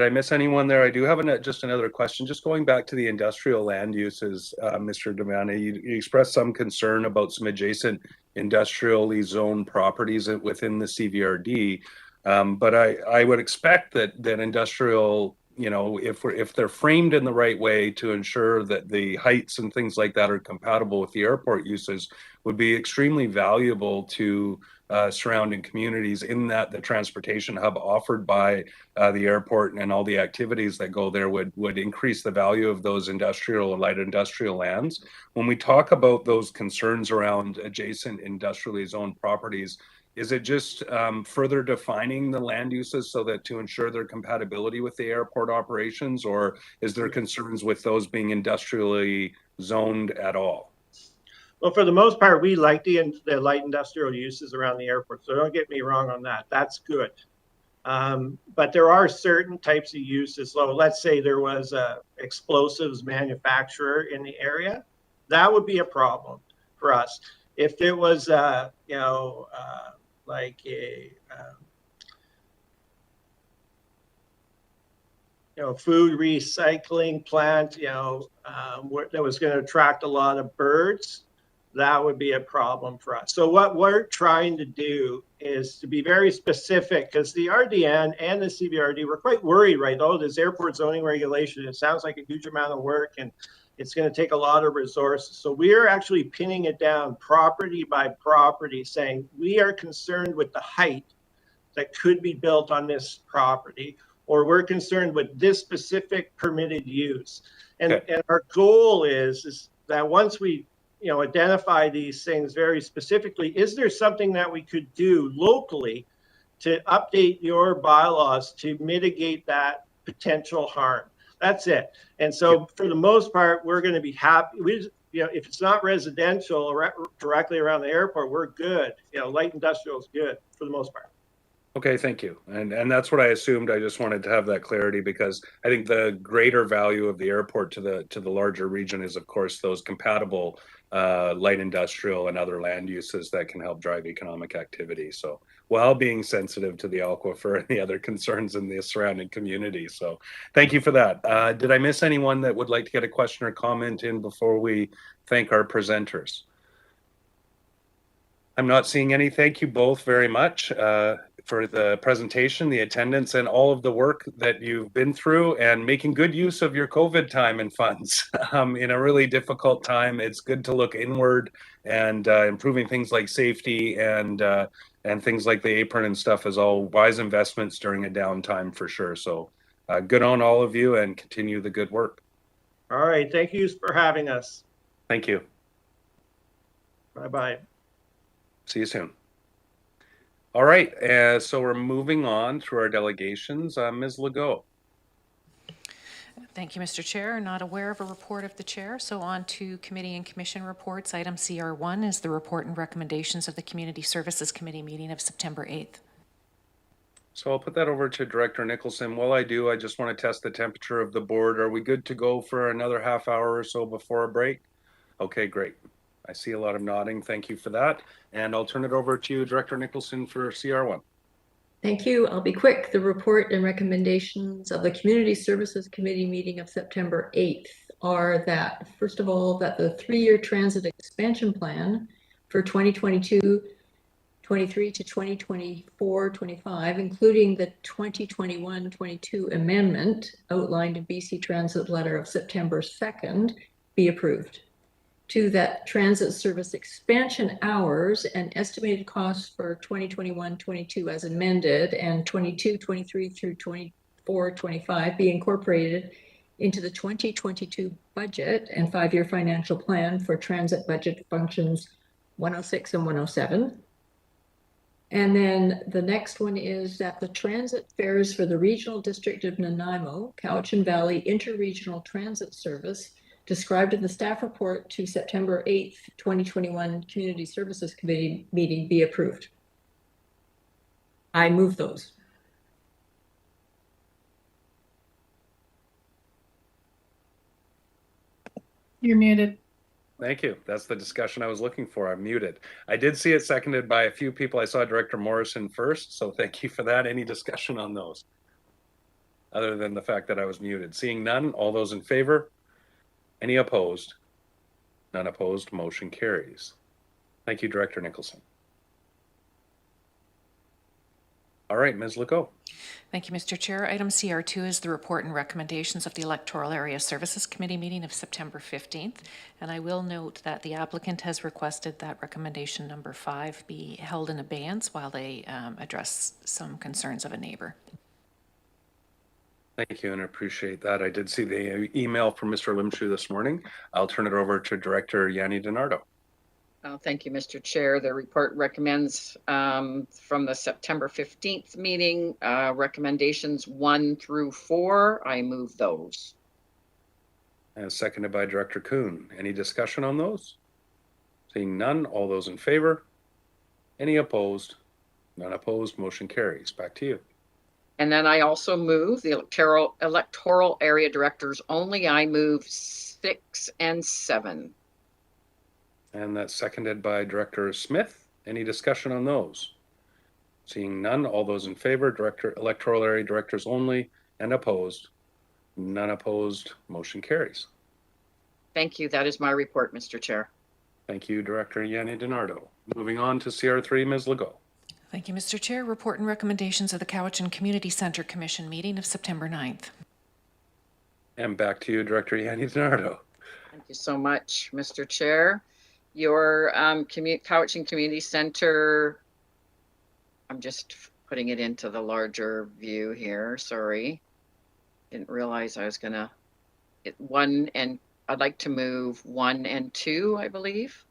S2: I miss anyone there? I do have just another question. Just going back to the industrial land uses, Mr. Devana, you expressed some concern about some adjacent industrially zoned properties within the CVRD. But I would expect that industrial, if they're framed in the right way to ensure that the heights and things like that are compatible with the airport uses, would be extremely valuable to surrounding communities, in that the transportation hub offered by the airport and all the activities that go there would increase the value of those light industrial lands. When we talk about those concerns around adjacent industrially zoned properties, is it just further defining the land uses so that to ensure their compatibility with the airport operations, or is there concerns with those being industrially zoned at all?
S4: Well, for the most part, we like the light industrial uses around the airport. So don't get me wrong on that. That's good. But there are certain types of uses. So let's say there was a explosives manufacturer in the area. That would be a problem for us. If it was, like a food recycling plant, that was going to attract a lot of birds, that would be a problem for us. So what we're trying to do is to be very specific, because the RDN and the CVRD were quite worried, right? Oh, this airport zoning regulation, it sounds like a huge amount of work and it's going to take a lot of resources. So we are actually pinning it down property by property, saying we are concerned with the height that could be built on this property, or we're concerned with this specific permitted use. And,
S2: Okay.
S4: and our goal is that once we identify these things very specifically, is there something that we could do locally to update your bylaws to mitigate that potential harm? That's it. And so for the most part, we're going to be happy. If it's not residential or directly around the airport, we're good. Light industrial is good for the most part.
S2: Okay, thank you. And that's what I assumed. I just wanted to have that clarity, because I think the greater value of the airport to the larger region is, of course, those compatible light industrial and other land uses that can help drive economic activity. So while being sensitive to the aquifer and the other concerns in the surrounding community. So thank you for that. Did I miss anyone that would like to get a question or comment in before we thank our presenters? I'm not seeing any. Thank you both very much for the presentation, the attendance, and all of the work that you've been through, and making good use of your COVID time and funds in a really difficult time. It's good to look inward and improving things like safety and things like the apron and stuff is all wise investments during a downtime for sure. So good on all of you, and continue the good work.
S4: All right. Thank you for having us.
S2: Thank you.
S4: Bye-bye.
S2: See you soon. All right, so we're moving on through our delegations. Ms. Legault.
S1: Thank you, Mr. Chair. Not aware of a report of the chair. So on to committee and commission reports. Item CR1 is the report and recommendations of the Community Services Committee meeting of September 8th.
S2: So I'll put that over to Director Nicholson. While I do, I just want to test the temperature of the board. Are we good to go for another half hour or so before a break? Okay, great. I see a lot of nodding. Thank you for that. And I'll turn it over to you, Director Nicholson, for CR1.
S11: Thank you. I'll be quick. The report and recommendations of the Community Services Committee meeting of September 8th are that, first of all, that the 3-year transit expansion plan for 2022-23 to 2024-25, including the 2021-22 amendment outlined in BC Transit letter of September 2nd, be approved. 2, that transit service expansion hours and estimated costs for 2021-22 as amended and 22-23 through 24-25 be incorporated into the 2022 budget and 5-year financial plan for transit budget functions 106 and 107. And then the next one is that the transit fares for the Regional District of Nanaimo, Cowichan Valley Interregional Transit Service, described in the staff report to September 8th, 2021 Community Services Committee meeting be approved. I move those.
S10: You're muted.
S2: Thank you. That's the discussion I was looking for. I'm muted. I did see it seconded by a few people. I saw Director Morrison first, so thank you for that. Any discussion on those? Other than the fact that I was muted. Seeing none, all those in favor? Any opposed? None opposed, motion carries. Thank you, Director Nicholson. All right, Ms. Legault.
S1: Thank you, Mr. Chair. Item CR2 is the report and recommendations of the Electoral Area Services Committee meeting of September 15th. And I will note that the applicant has requested that recommendation number 5 be held in abeyance while they address some concerns of a neighbor.
S2: Thank you, and I appreciate that. I did see the email from Mr. Limshu this morning. I'll turn it over to Director Yanni DiNardo.
S8: Thank you, Mr. Chair. The report recommends from the September 15th meeting, recommendations 1 through 4. I move those.
S2: And seconded by Director Kuhn. Any discussion on those? Seeing none, all those in favor? Any opposed? None opposed, motion carries. Back to you.
S8: And then I also move the electoral area directors only. I move 6 and 7.
S2: And that's seconded by Director Smith. Any discussion on those? Seeing none, all those in favor, electoral area directors only, and opposed? None opposed, motion carries.
S8: Thank you. That is my report, Mr. Chair.
S2: Thank you, Director Yanni DiNardo. Moving on to CR3, Ms. Legault.
S1: Thank you, Mr. Chair. Report and recommendations of the Cowichan Community Centre Commission meeting of September 9th.
S2: And back to you, Director Yanni DiNardo.
S8: Thank you so much, Mr. Chair. Your Cowichan Community Center, I'm just putting it into the larger view here. Sorry. Didn't realize I was gonna hit 1, and I'd like to move 1 and 2, I believe.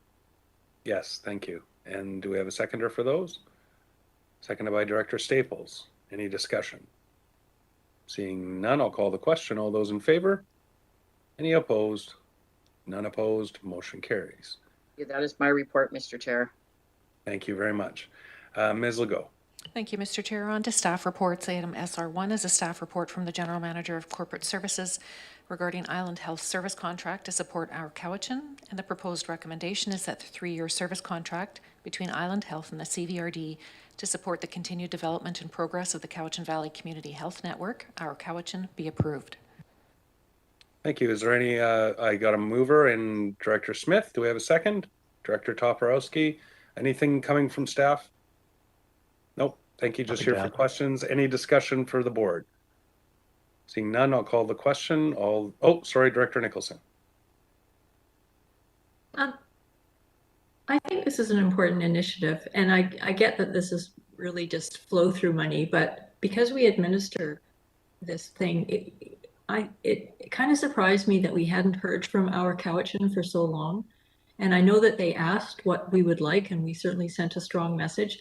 S2: Yes, thank you. And do we have a seconder for those? Seconded by Director Staples. Any discussion? Seeing none, I'll call the question. All those in favor? Any opposed? None opposed, motion carries.
S8: Yeah, that is my report, Mr. Chair.
S2: Thank you very much. Ms. Legault.
S1: Thank you, Mr. Chair. On to staff reports. Item SR1 is a staff report from the General Manager of Corporate Services regarding Island Health Service Contract to support our Cowichan, and the proposed recommendation is that the 3-year service contract between Island Health and the CVRD to support the continued development and progress of the Cowichan Valley Community Health Network, our Cowichan, be approved.
S2: Thank you. Is there any, I got a mover and Director Smith. Do we have a second? Director Toporowski. Anything coming from staff? Nope. Thank you. Just here for questions. Any discussion for the board? Seeing none, I'll call the question. Sorry, Director Nicholson.
S11: I think this is an important initiative, and I get that this is really just flow through money, but because we administer this thing, it kind of surprised me that we hadn't heard from our Cowichan for so long. And I know that they asked what we would like, and we certainly sent a strong message.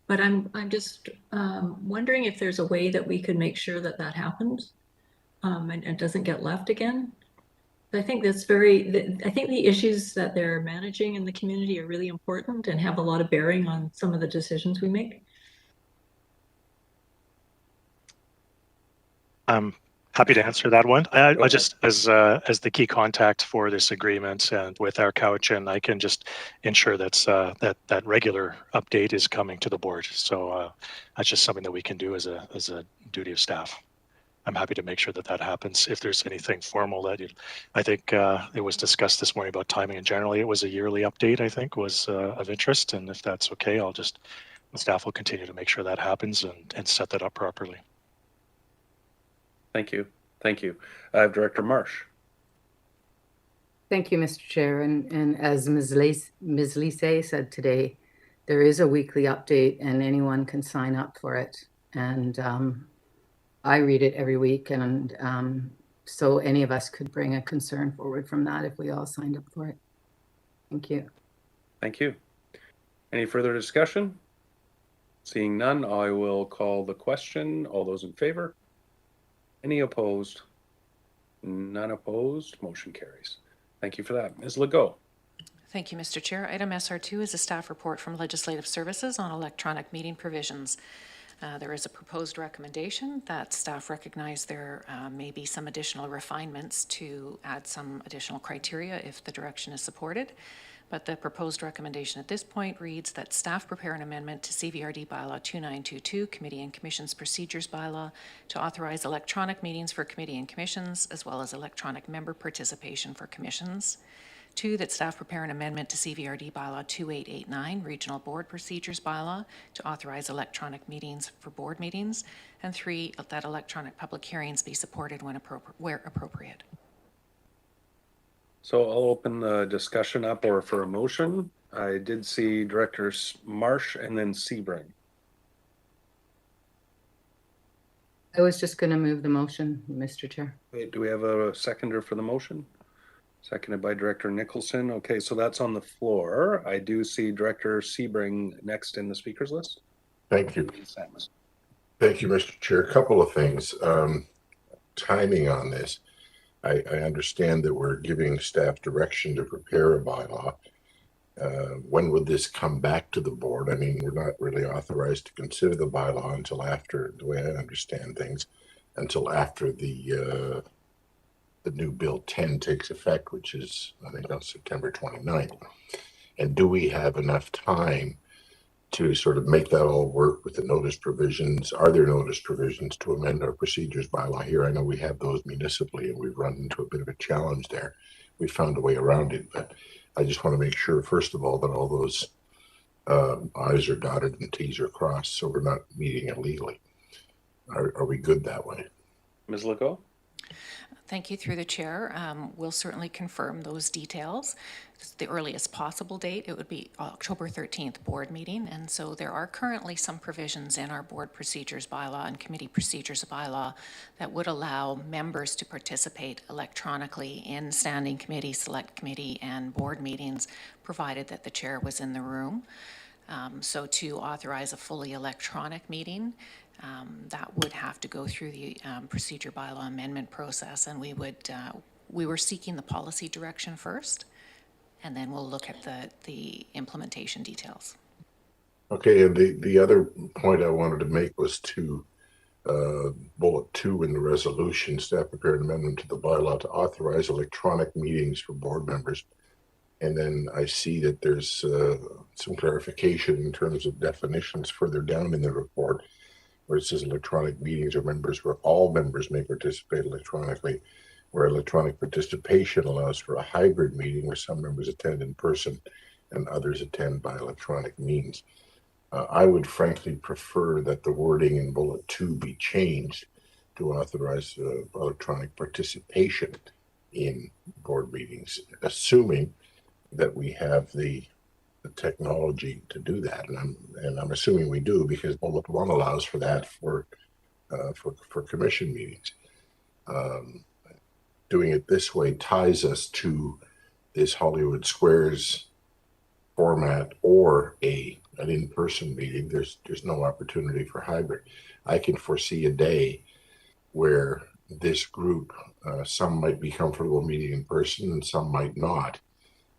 S11: But I'm just wondering if there's a way that we could make sure that that happens and it doesn't get left again. I think that's I think the issues that they're managing in the community are really important and have a lot of bearing on some of the decisions we make.
S12: I'm happy to answer that one. I just, as the key contact for this agreement and with our Cowichan, I can just ensure that's that regular update is coming to the board. So that's just something that we can do as a duty of staff. I'm happy to make sure that that happens. If there's anything formal that I think it was discussed this morning about timing, and generally it was a yearly update, I think, was of interest. And if that's okay, the staff will continue to make sure that happens and set that up properly.
S2: Thank you. Thank you. Director Marsh.
S7: Thank you, Mr. Chair. And as Ms. Lise said today, there is a weekly update and anyone can sign up for it. And I read it every week. And so any of us could bring a concern forward from that if we all signed up for it. Thank you.
S2: Thank you. Any further discussion? Seeing none, I will call the question. All those in favor? Any opposed? None opposed. Motion carries. Thank you for that. Ms. Legault.
S1: Thank you, Mr. Chair. Item SR2 is a staff report from Legislative Services on electronic meeting provisions. There is a proposed recommendation that staff recognize there may be some additional refinements to add some additional criteria if the direction is supported. But the proposed recommendation at this point reads that staff prepare an amendment to CVRD Bylaw 2922, Committee and Commissions Procedures Bylaw, to authorize electronic meetings for committee and commissions, as well as electronic member participation for commissions. 2, that staff prepare an amendment to CVRD Bylaw 2889, Regional Board Procedures Bylaw, to authorize electronic meetings for board meetings. And 3, that electronic public hearings be supported when where appropriate.
S2: So I'll open the discussion up or for a motion. I did see Director Marsh and then Sebring.
S7: I was just going to move the motion, Mr. Chair.
S2: Wait, do we have a seconder for the motion? Seconded by Director Nicholson. Okay, so that's on the floor. I do see Director Sebring next in the speakers list.
S5: Thank you. Thank you, Mr. Chair. A couple of things. Timing on this. I understand that we're giving staff direction to prepare a bylaw. When would this come back to the board? I mean, we're not really authorized to consider the bylaw until after, the way I understand things, until after the new Bill 10 takes effect, which is, I think, on September 29th. And do we have enough time to sort of make that all work with the notice provisions? Are there notice provisions to amend our procedures bylaw here? I know we have those municipally and we've run into a bit of a challenge there. We found a way around it, but I just want to make sure, first of all, that all those I's are dotted and T's are crossed, so we're not meeting illegally. Are we good that way?
S2: Ms. Legault?
S1: Thank you through the chair. We'll certainly confirm those details. The earliest possible date, it would be October 13th board meeting. And so there are currently some provisions in our board procedures bylaw and committee procedures bylaw that would allow members to participate electronically in standing committee, select committee, and board meetings, provided that the chair was in the room. So to authorize a fully electronic meeting, that would have to go through the procedure bylaw amendment process, and we were seeking the policy direction first, and then we'll look at the implementation details.
S5: Okay, and the other point I wanted to make was to bullet 2 in the resolution, staff prepared an amendment to the bylaw to authorize electronic meetings for board members. And then I see that there's some clarification in terms of definitions further down in the report, where it says electronic meetings are members where all members may participate electronically, where electronic participation allows for a hybrid meeting where some members attend in person and others attend by electronic means. I would frankly prefer that the wording in bullet 2 be changed to authorize electronic participation in board meetings, assuming that we have the technology to do that, and I'm assuming we do, because bullet 1 allows for that for commission meetings. Doing it this way ties us to this Hollywood Squares format or an in-person meeting. There's no opportunity for hybrid. I can foresee a day where this group, some might be comfortable meeting in person and some might not.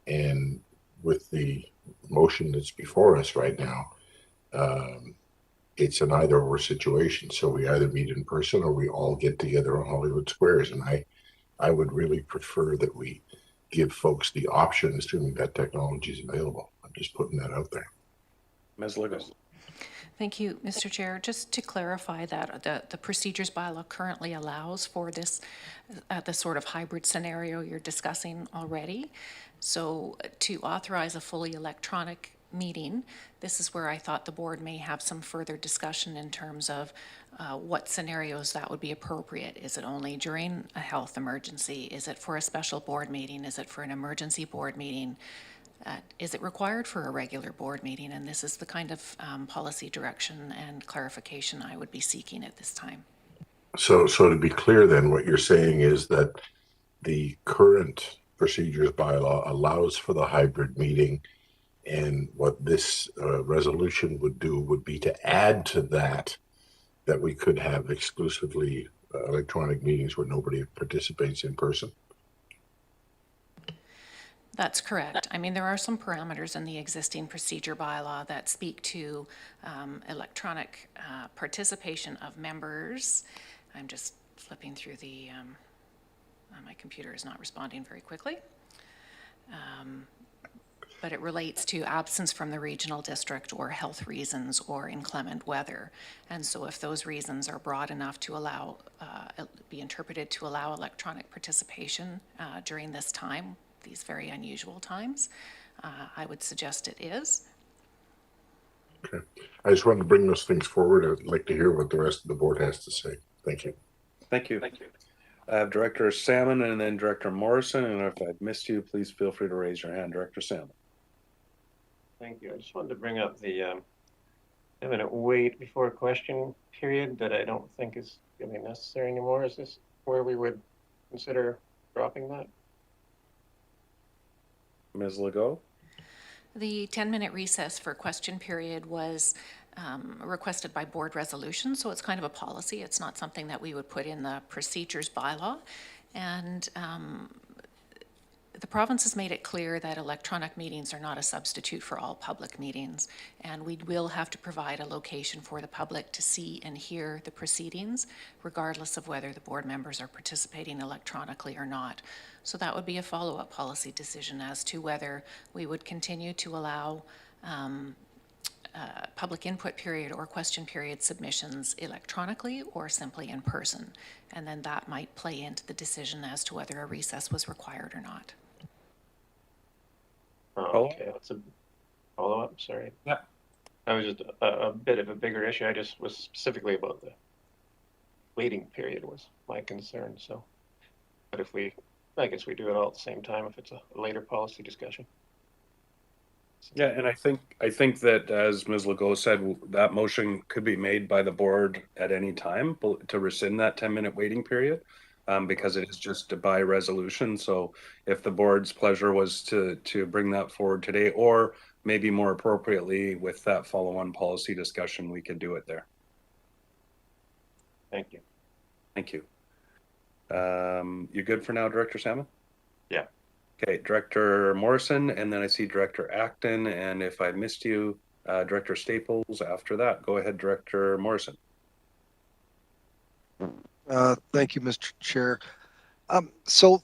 S5: And with the motion that's before us right now, it's an either-or situation. So we either meet in person or we all get together on Hollywood Squares. And I would really prefer that we give folks the option, assuming that technology is available. I'm just putting that out there.
S2: Ms. Legault.
S1: Thank you, Mr. Chair. Just to clarify that the procedures bylaw currently allows for this, the sort of hybrid scenario you're discussing already. So to authorize a fully electronic meeting, this is where I thought the board may have some further discussion in terms of what scenarios that would be appropriate. Is it only during a health emergency? Is it for a special board meeting? Is it for an emergency board meeting? Is it required for a regular board meeting? And this is the kind of policy direction and clarification I would be seeking at this time.
S5: So to be clear then, what you're saying is that the current procedures bylaw allows for the hybrid meeting And what this resolution would do would be to add to that, that we could have exclusively electronic meetings where nobody participates in person.
S1: That's correct. I mean, there are some parameters in the existing procedure bylaw that speak to electronic participation of members. I'm just flipping through the, my computer is not responding very quickly. But it relates to absence from the regional district or health reasons or inclement weather. And so if those reasons are broad enough to allow, be interpreted to allow electronic participation during this time, these very unusual times, I would suggest it is.
S5: Okay. I just wanted to bring those things forward. I'd like to hear what the rest of the board has to say. Thank you.
S2: Thank you. I have Director Salmon and then Director Morrison, and if I've missed you, please feel free to raise your hand. Director Salmon.
S13: Thank you. I just wanted to bring up the 10-minute wait before a question period that I don't think is really necessary anymore. Is this where we would consider dropping that?
S2: Ms. Legault?
S1: The 10-minute recess for question period was requested by board resolution, so it's kind of a policy. It's not something that we would put in the procedures bylaw. And the province has made it clear that electronic meetings are not a substitute for all public meetings, and we will have to provide a location for the public to see and hear the proceedings, regardless of whether the board members are participating electronically or not. So that would be a follow-up policy decision as to whether we would continue to allow public input period or question period submissions electronically or simply in person. And then that might play into the decision as to whether a recess was required or not.
S13: Oh, okay, that's a follow-up, sorry.
S2: Yeah.
S13: That was just a bit of a bigger issue. I just was specifically about the waiting period was my concern, so. But if I guess we do it all at the same time if it's a later policy discussion.
S2: Yeah, and I think that, as Ms. Legault said, that motion could be made by the board at any time to rescind that 10-minute waiting period, because it is just by resolution. So if the board's pleasure was to bring that forward today, or maybe more appropriately with that follow-on policy discussion, we could do it there.
S13: Thank you.
S2: Thank you. You good for now, Director Salmon?
S13: Yeah.
S2: Okay, Director Morrison, and then I see Director Acton, and if I missed you, Director Staples after that. Go ahead, Director Morrison.
S3: Thank you, Mr. Chair. So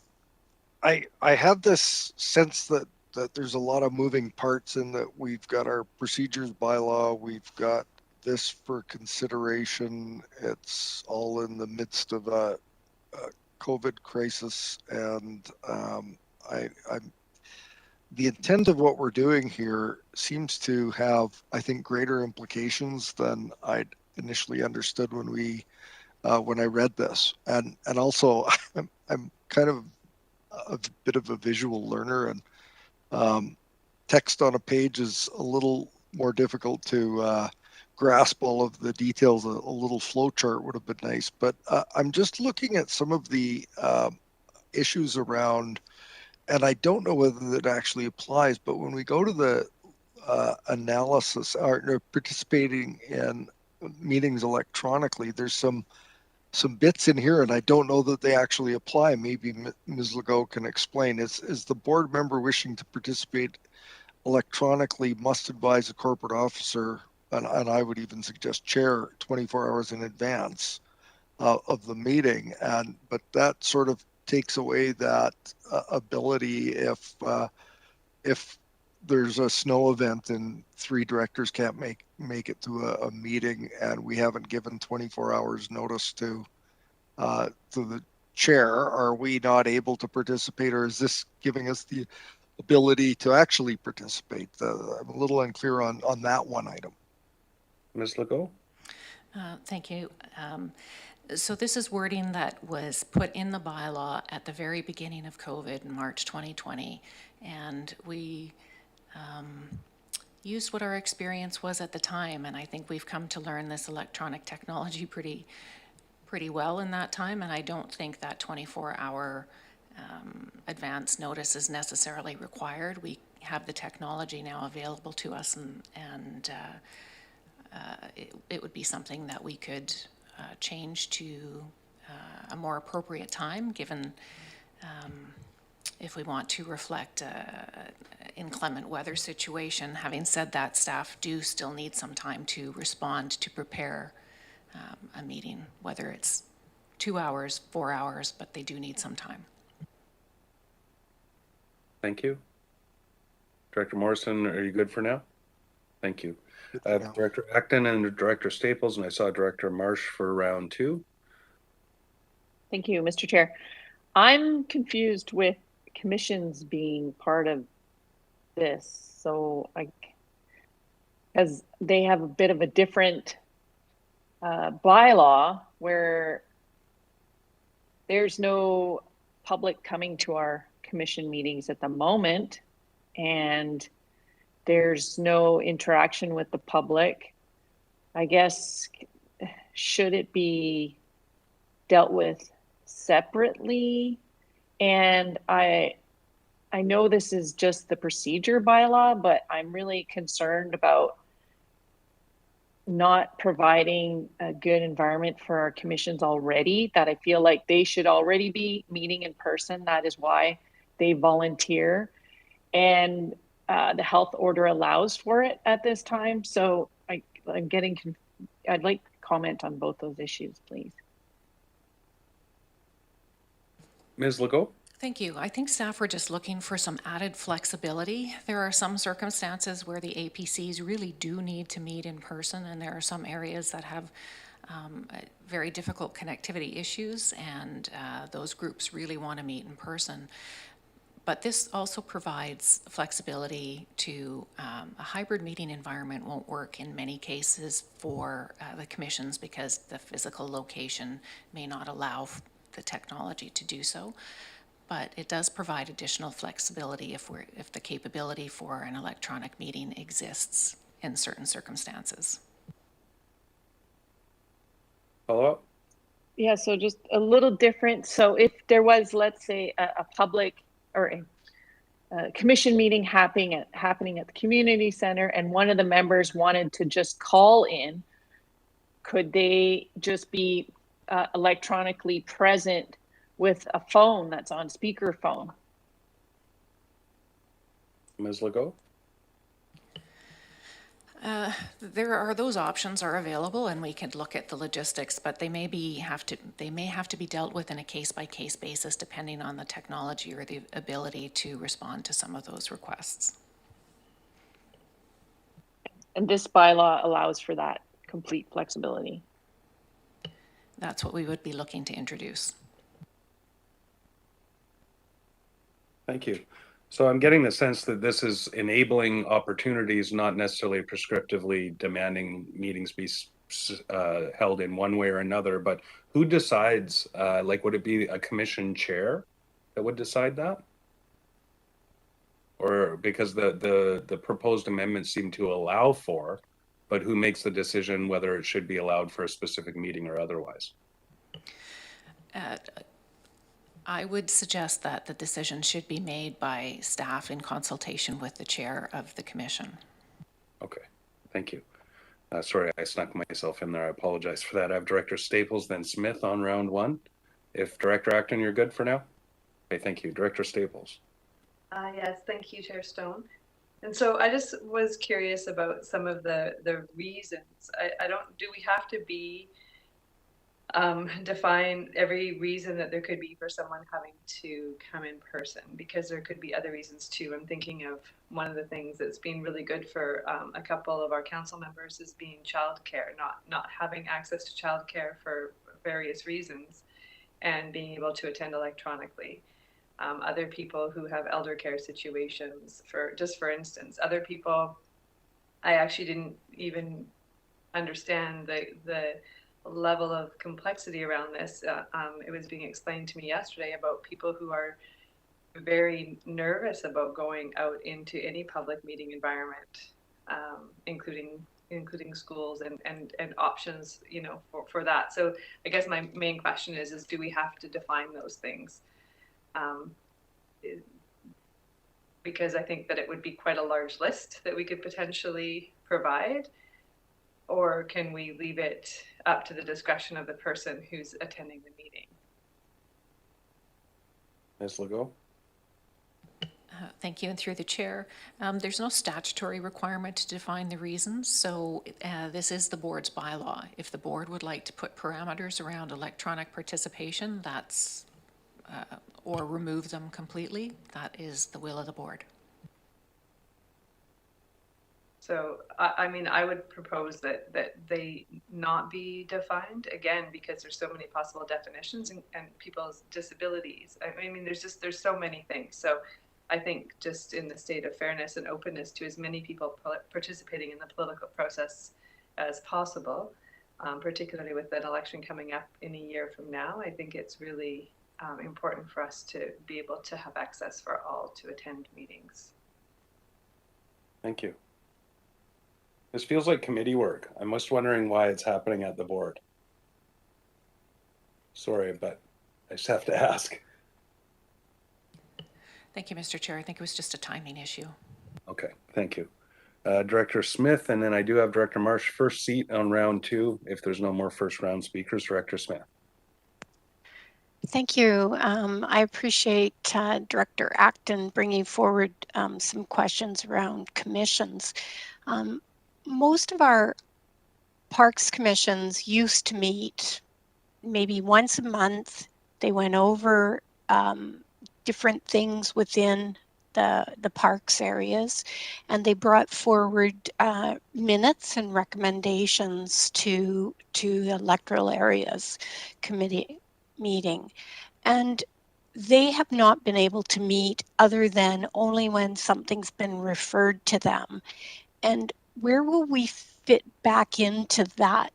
S3: I have this sense that there's a lot of moving parts in that we've got our procedures bylaw, we've got this for consideration. It's all in the midst of a COVID crisis, and the intent of what we're doing here seems to have, I think, greater implications than I'd initially understood when I read this. And also, I'm kind of a bit of a visual learner, and text on a page is a little more difficult to grasp all of the details. A little flow chart would have been nice, but I'm just looking at some of the issues around, and I don't know whether it actually applies, but when we go to the analysis or participating in meetings electronically, there's some bits in here, and I don't know that they actually apply. Maybe Ms. Legault can explain. Is the board member wishing to participate electronically must advise a corporate officer, and I would even suggest chair, 24 hours in advance of the meeting. But that sort of takes away that ability if there's a snow event and 3 directors can't make it to a meeting, and we haven't given 24 hours notice to the chair. Are we not able to participate, or is this giving us the ability to actually participate? I'm a little unclear on that one item.
S2: Ms. Legault?
S1: Thank you. So this is wording that was put in the bylaw at the very beginning of COVID in March 2020, and we used what our experience was at the time, and I think we've come to learn this electronic technology pretty well in that time, and I don't think that 24-hour advance notice is necessarily required. We have the technology now available to us, and it would be something that we could change to a more appropriate time, given if we want to reflect inclement weather situation. Having said that, staff do still need some time to respond, to prepare a meeting, whether it's 2 hours, 4 hours, but they do need some time.
S2: Thank you. Director Morrison, are you good for now? Thank you. Director Acton and Director Staples, and I saw Director Marsh for round 2.
S14: Thank you, Mr. Chair. I'm confused with commissions being part of this. So because they have a bit of a different bylaw where there's no public coming to our commission meetings at the moment, and there's no interaction with the public. I guess, should it be dealt with separately? And I know this is just the procedure bylaw, but I'm really concerned about not providing a good environment for our commissions already, that I feel like they should already be meeting in person. That is why they volunteer. And the health order allows for it at this time. So I'm getting, I'd like to comment on both those issues, please.
S2: Ms. Legault?
S1: Thank you. I think staff were just looking for some added flexibility. There are some circumstances where the APCs really do need to meet in person, and there are some areas that have very difficult connectivity issues, and those groups really want to meet in person. But this also provides flexibility to a hybrid meeting environment won't work in many cases for the commissions because the physical location may not allow the technology to do so. But it does provide additional flexibility if the capability for an electronic meeting exists in certain circumstances.
S2: Follow up?
S14: Yeah, so just a little different. So if there was, let's say, a public or a commission meeting happening at the community center, and one of the members wanted to just call in, could they just be electronically present with a phone that's on speakerphone?
S2: Ms. Legault?
S1: Those options are available, and we could look at the logistics, but they may have to be dealt with in a case-by-case basis, depending on the technology or the ability to respond to some of those requests.
S14: And this bylaw allows for that complete flexibility.
S1: That's what we would be looking to introduce.
S2: Thank you. So I'm getting the sense that this is enabling opportunities, not necessarily prescriptively demanding meetings be held in one way or another, but who decides, like, would it be a commission chair that would decide that? Or because the proposed amendments seem to allow for, but who makes the decision whether it should be allowed for a specific meeting or otherwise?
S1: I would suggest that the decision should be made by staff in consultation with the chair of the commission.
S2: Okay, thank you. Sorry, I snuck myself in there. I apologize for that. I have Director Staples, then Smith on round 1. If Director Acton, you're good for now? Okay, thank you. Director Staples.
S15: Yes, thank you, Chair Stone. And so I just was curious about some of the reasons. Do we have to be define every reason that there could be for someone having to come in person? Because there could be other reasons too. I'm thinking of one of the things that's been really good for a couple of our council members is being childcare, not having access to childcare for various reasons, and being able to attend electronically. Other people who have elder care situations, for instance, other people, I actually didn't even understand the level of complexity around this. It was being explained to me yesterday about people who are very nervous about going out into any public meeting environment, including schools and options, for that. So I guess my main question is do we have to define those things because I think that it would be quite a large list that we could potentially provide? Or can we leave it up to the discretion of the person who's attending the meeting?
S2: Ms. Legault?
S1: Thank you, and through the chair. There's no statutory requirement to define the reasons, so this is the board's bylaw. If the board would like to put parameters around electronic participation, that's, or remove them completely, that is the will of the board.
S15: So, I mean, I would propose that they not be defined, again, because there's so many possible definitions and people's disabilities. I mean, there's so many things. So I think just in the state of fairness and openness to as many people participating in the political process as possible, particularly with an election coming up in a year from now, I think it's really important for us to be able to have access for all to attend meetings.
S2: Thank you. This feels like committee work. I'm just wondering why it's happening at the board. Sorry, but I just have to ask.
S1: Thank you, Mr. Chair. I think it was just a timing issue.
S2: Okay, thank you. Director Smith, and then I do have Director Marsh first seat on round 2. If there's no more first round speakers, Director Smith.
S9: Thank you. I appreciate Director Acton bringing forward some questions around commissions. Most of our parks commissions used to meet maybe once a month. They went over different things within the parks areas, and they brought forward minutes and recommendations to the electoral areas committee meeting. And they have not been able to meet other than only when something's been referred to them. And where will we fit back into that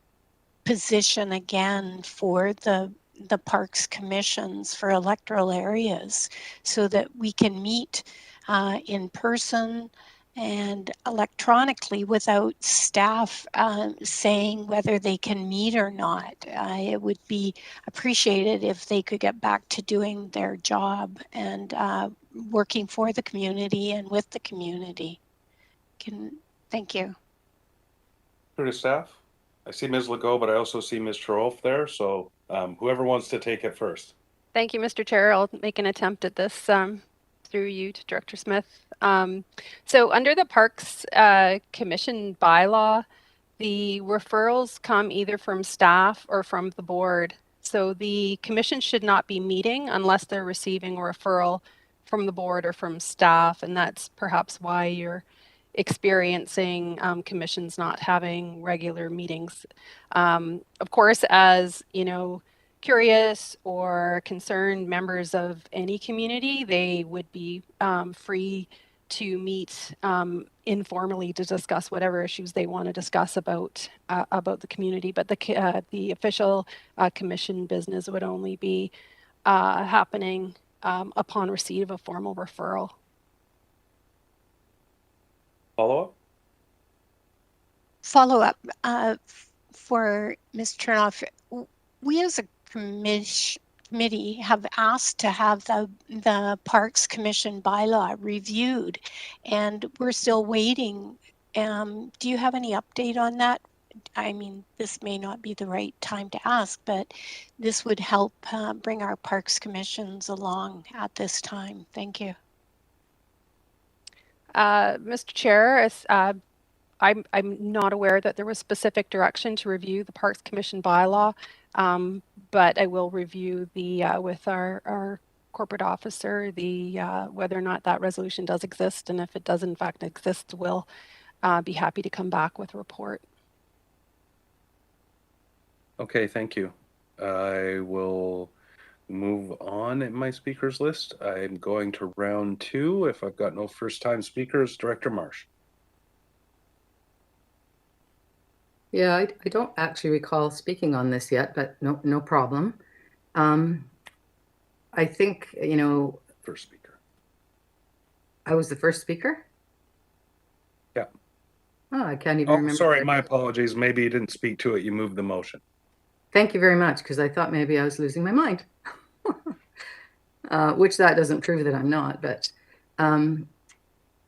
S9: position again for the parks commissions for electoral areas, so that we can meet in person and electronically without staff saying whether they can meet or not? It would be appreciated if they could get back to doing their job and working for the community and with the community. Thank you.
S2: Through to staff. I see Ms. Legault, but I also see Ms. Charolf there. So whoever wants to take it first.
S16: Thank you, Mr. Chair. I'll make an attempt at this through you to Director Smith. So under the Parks Commission bylaw, the referrals come either from staff or from the board. So the commission should not be meeting unless they're receiving a referral from the board or from staff. And that's perhaps why you're experiencing commissions not having regular meetings. Of course, as you know, curious or concerned members of any community, they would be free to meet informally to discuss whatever issues they want to discuss about the community. But the official commission business would only be happening upon receipt of a formal referral.
S9: Follow-up for Ms. Chernoff. We as a committee have asked to have the Parks Commission bylaw reviewed, and we're still waiting. Do you have any update on that? I mean, this may not be the right time to ask, but this would help bring our Parks Commissions along at this time. Thank you.
S16: Mr. Chair, I'm not aware that there was specific direction to review the Parks Commission bylaw, but I will review with our corporate officer whether or not that resolution does exist, and if it does in fact exist, we'll be happy to come back with a report.
S2: Okay, thank you. I will move on in my speakers list. I'm going to round 2. If I've got no first-time speakers, Director Marsh.
S7: Yeah, I don't actually recall speaking on this yet, but no problem. I think,
S2: First speaker.
S7: I was the first speaker?
S2: Yeah.
S7: Oh, I can't even remember.
S2: Sorry, my apologies. Maybe you didn't speak to it. You moved the motion.
S7: Thank you very much, because I thought maybe I was losing my mind. Which that doesn't prove that I'm not, but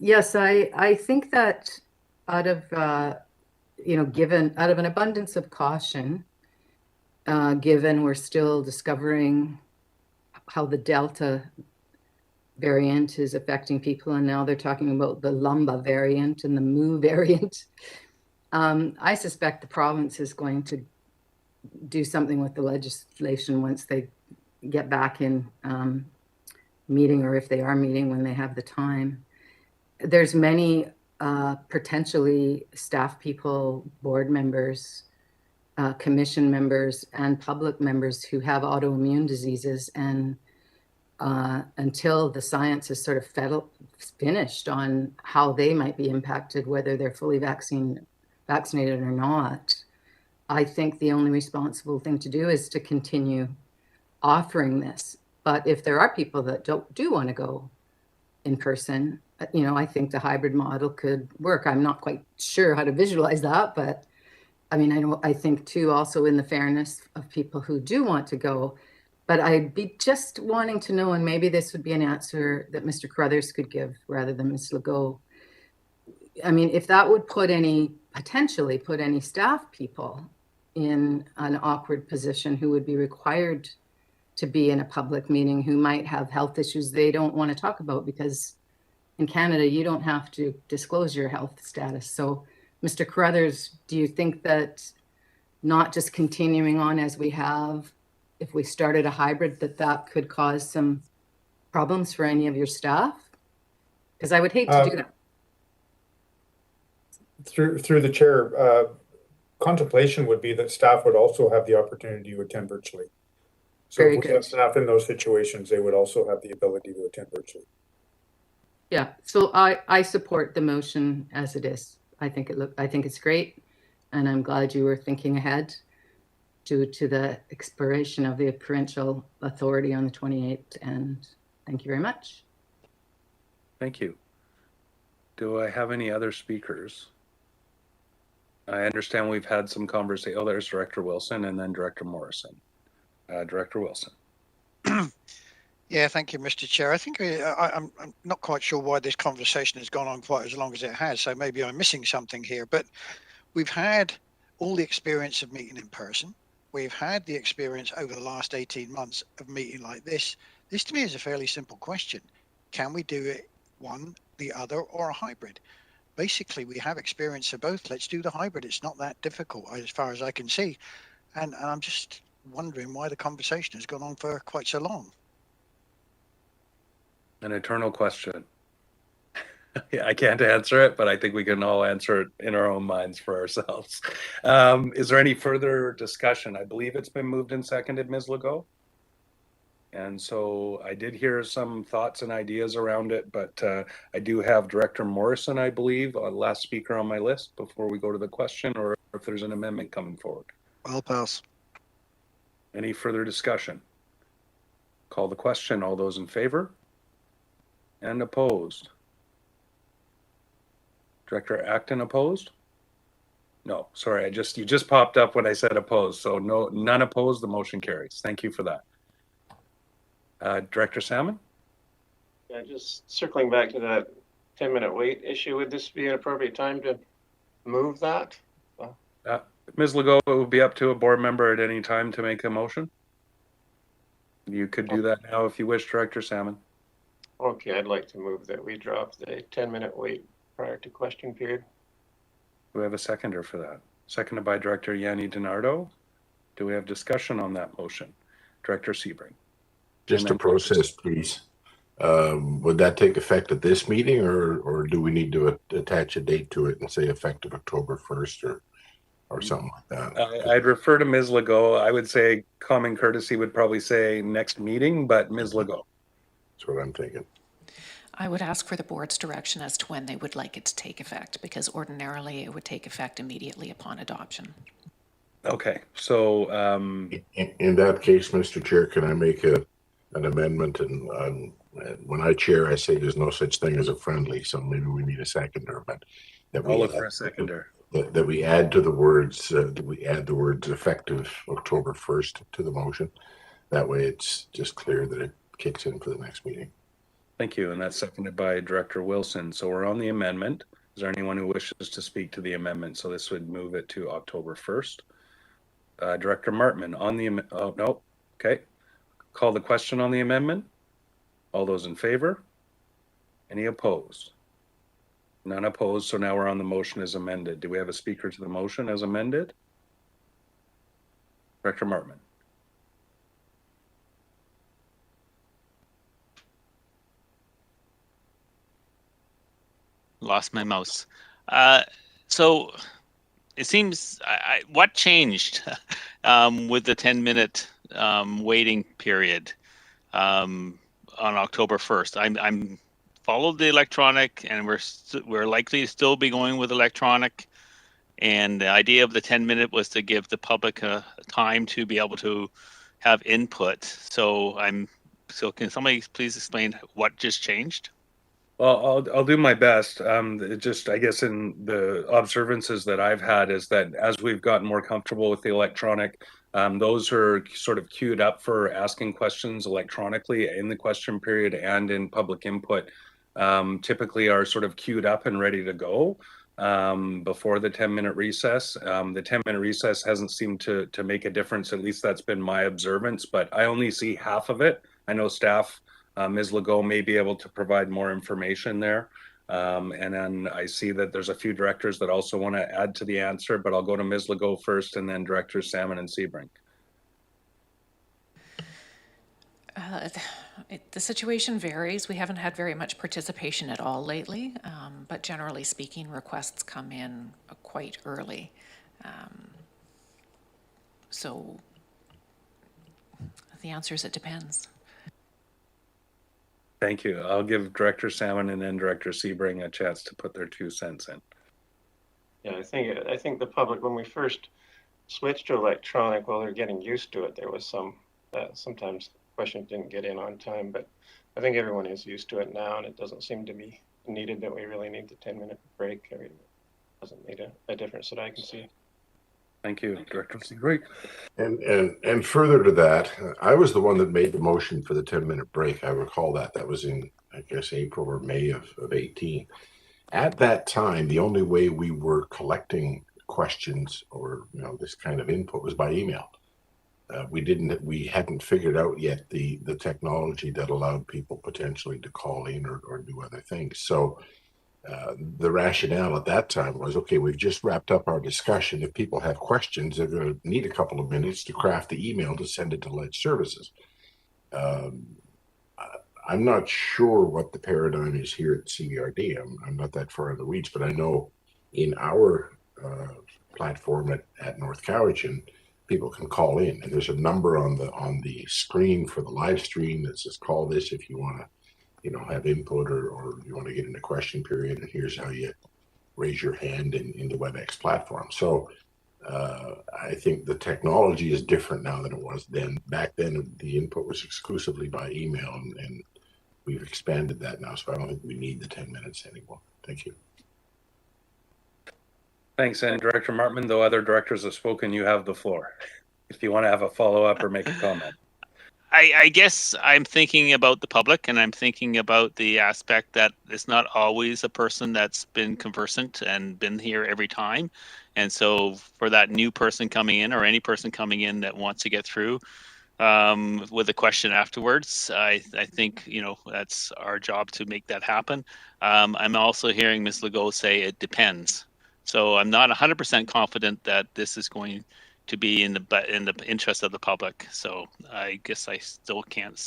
S7: Yes, I think that out of, given out of an abundance of caution, given we're still discovering how the Delta variant is affecting people, and now they're talking about the Lumba variant and the Mu variant. I suspect the province is going to do something with the legislation once they get back in meeting, or if they are meeting when they have the time. There's many potentially staff people, board members, commission members, and public members who have autoimmune diseases, and until the science is sort of finished on how they might be impacted, whether they're fully vaccinated or not, I think the only responsible thing to do is to continue offering this. But if there are people that do want to go in person, I think the hybrid model could work. I'm not quite sure how to visualize that, but I mean, I think too, also in the fairness of people who do want to go, but I'd be just wanting to know, and maybe this would be an answer that Mr. Carruthers could give rather than Ms. Legault. I mean, if that would potentially put any staff people in an awkward position who would be required to be in a public meeting, who might have health issues they don't want to talk about, because in Canada, you don't have to disclose your health status. So, Mr. Carruthers, do you think that not just continuing on as we have, if we started a hybrid, that could cause some problems for any of your staff? Because I would hate to do that.
S17: Through the chair, contemplation would be that staff would also have the opportunity to attend virtually. So
S7: Very
S17: if we
S7: good.
S17: have staff in those situations, they would also have the ability to attend virtually.
S7: Yeah, so I support the motion as it is. I think it's great, and I'm glad you were thinking ahead due to the expiration of the provincial authority on the 28th, and thank you very much.
S2: Thank you. Do I have any other speakers? I understand we've had some conversation. Oh, there's Director Wilson and then Director Morrison. Director Wilson.
S18: Yeah, thank you, Mr. Chair. I think I'm not quite sure why this conversation has gone on quite as long as it has, so maybe I'm missing something here, but we've had all the experience of meeting in person. We've had the experience over the last 18 months of meeting like this. This to me is a fairly simple question. Can we do it one, the other, or a hybrid? Basically, we have experience of both. Let's do the hybrid. It's not that difficult as far as I can see. And I'm just wondering why the conversation has gone on for quite so long.
S2: An eternal question. Yeah, I can't answer it, but I think we can all answer it in our own minds for ourselves. Is there any further discussion? I believe it's been moved and seconded, Ms. Legault. And so I did hear some thoughts and ideas around it, but I do have Director Morrison, I believe, last speaker on my list before we go to the question, or if there's an amendment coming forward.
S18: I'll pass.
S2: Any further discussion? Call the question. All those in favor? And opposed? Director Acton opposed? No, sorry, you just popped up when I said opposed, so no, none opposed. The motion carries. Thank you for that. Director Salmon?
S13: Yeah, just circling back to that 10-minute wait issue, would this be an appropriate time to move that?
S2: Ms. Legault, it would be up to a board member at any time to make a motion. You could do that now if you wish, Director Salmon.
S13: Okay, I'd like to move that we drop the 10-minute wait prior to question period.
S2: Do we have a seconder for that? Seconded by Director Yanni DiNardo. Do we have discussion on that motion? Director Sebring.
S5: Just a process, please. Would that take effect at this meeting, or do we need to attach a date to it and say effective October 1st or something like that?
S2: I'd refer to Ms. Legault. I would say common courtesy would probably say next meeting, but Ms. Legault.
S5: That's what I'm thinking.
S1: I would ask for the board's direction as to when they would like it to take effect, because ordinarily it would take effect immediately upon adoption.
S2: Okay, so
S5: in that case, Mr. Chair, can I make an amendment? And when I chair, I say there's no such thing as a friendly, so maybe we need a seconder. But
S2: I'll look for a seconder.
S5: That we add to the words, effective October 1st to the motion. That way, it's just clear that it kicks in for the next meeting.
S2: Thank you. And that's seconded by Director Wilson. So we're on the amendment. Is there anyone who wishes to speak to the amendment? So this would move it to October 1st. Director Martman on the, oh, no. Okay. Call the question on the amendment. All those in favor? Any opposed? None opposed. So now we're on the motion as amended. Do we have a speaker to the motion as amended? Director Martman.
S6: Lost my mouse. So it seems what changed with the 10-minute waiting period on October 1st? I'm followed the electronic, and we're likely to still be going with electronic. And the idea of the 10-minute was to give the public a time to be able to have input. So can somebody please explain what just changed?
S2: Well, I'll do my best. Just, I guess, in the observances that I've had is that as we've gotten more comfortable with the electronic, those are sort of queued up for asking questions electronically in the question period and in public input. Typically are sort of queued up and ready to go before the 10-minute recess. The 10-minute recess hasn't seemed to make a difference. At least that's been my observance, but I only see half of it. I know staff, Ms. Legault may be able to provide more information there. And then I see that there's a few directors that also want to add to the answer, but I'll go to Ms. Legault first and then Directors Salmon and Sebring.
S1: The situation varies. We haven't had very much participation at all lately, but generally speaking, requests come in quite early. So the answer is it depends.
S2: Thank you. I'll give Director Salmon and then Director Sebring a chance to put their 2 cents in.
S13: Yeah, I think the public, when we first switched to electronic, while they're getting used to it, there was some sometimes questions didn't get in on time, but I think everyone is used to it now, and it doesn't seem to be needed that we really need the 10-minute break. It doesn't make a difference that I can see.
S2: Thank you, Director Sebring.
S5: And further to that, I was the one that made the motion for the 10-minute break. I recall that was in, I guess, April or May of 18. At that time, the only way we were collecting questions or this kind of input was by email. We hadn't figured out yet the technology that allowed people potentially to call in or do other things. So the rationale at that time was, okay, we've just wrapped up our discussion. If people have questions, they're going to need a couple of minutes to craft the email to send it to Ledge Services. I'm not sure what the paradigm is here at CVRD. I'm not that far in the weeds, but I know in our platform at North Cowichan, people can call in, and there's a number on the screen for the live stream that says call this if you want to have input or you want to get in a question period, and here's how you raise your hand in the WebEx platform. So I think the technology is different now than it was then. Back then, the input was exclusively by email, and we've expanded that now, so I don't think we need the 10 minutes anymore. Thank you.
S2: Thanks, and Director Martman, though other directors have spoken, you have the floor. If you want to have a follow-up or make a comment.
S6: I guess I'm thinking about the public, and I'm thinking about the aspect that it's not always a person that's been conversant and been here every time. And so for that new person coming in or any person coming in that wants to get through with a question afterwards, I think, that's our job to make that happen. I'm also hearing Ms. Legault say it depends. So I'm not 100% confident that this is going to be in the interest of the public. So I guess I still can't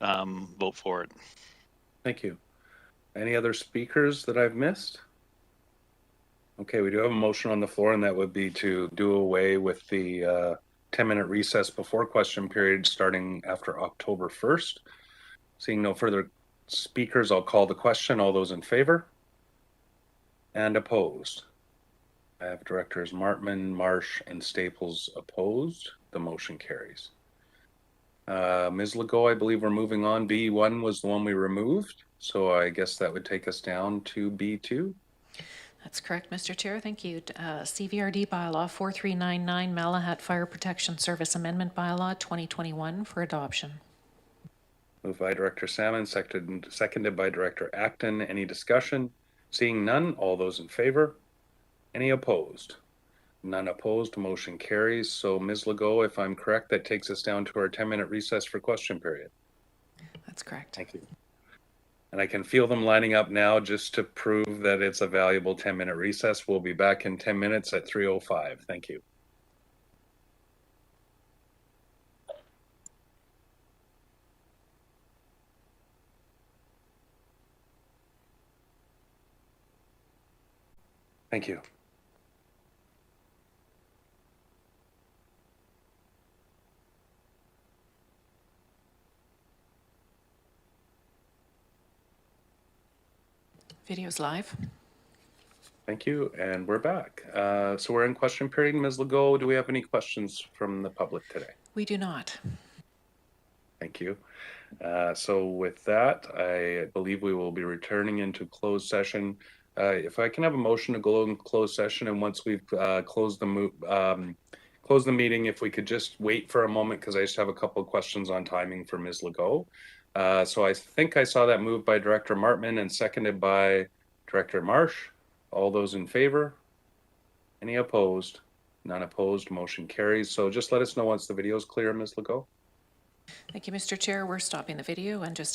S6: vote for it.
S2: Thank you. Any other speakers that I've missed? Okay, we do have a motion on the floor, and that would be to do away with the 10-minute recess before question period starting after October 1st. Seeing no further speakers, I'll call the question. All those in favor? And opposed? I have Directors Martman, Marsh, and Staples opposed. The motion carries. Ms. Legault, I believe we're moving on. B1 was the one we removed, so I guess that would take us down to B2.
S1: That's correct, Mr. Chair. Thank you. CVRD Bylaw 4399, Malahat Fire Protection Service Amendment Bylaw 2021 for adoption.
S2: Moved by Director Salmon, seconded by Director Acton. Any discussion? Seeing none, all those in favor? Any opposed? None opposed, motion carries. So Ms. Legault, if I'm correct, that takes us down to our 10-minute recess for question period.
S1: That's correct.
S2: Thank you. And I can feel them lining up now just to prove that it's a valuable 10-minute recess. We'll be back in 10 minutes at 3:05. Thank you. Thank you.
S1: Video's live.
S2: Thank you, and we're back. So we're in question period. Ms. Legault, do we have any questions from the public today?
S1: We do not.
S2: Thank you. So with that, I believe we will be returning into closed session. If I can have a motion to go in closed session, and once we've closed the meeting, if we could just wait for a moment, because I just have a couple of questions on timing for Ms. Legault. So I think I saw that moved by Director Martman and seconded by Director Marsh. All those in favor? Any opposed? None opposed, motion carries. So just let us know once the video is clear, Ms. Legault.
S1: Thank you, Mr. Chair. We're stopping the video and just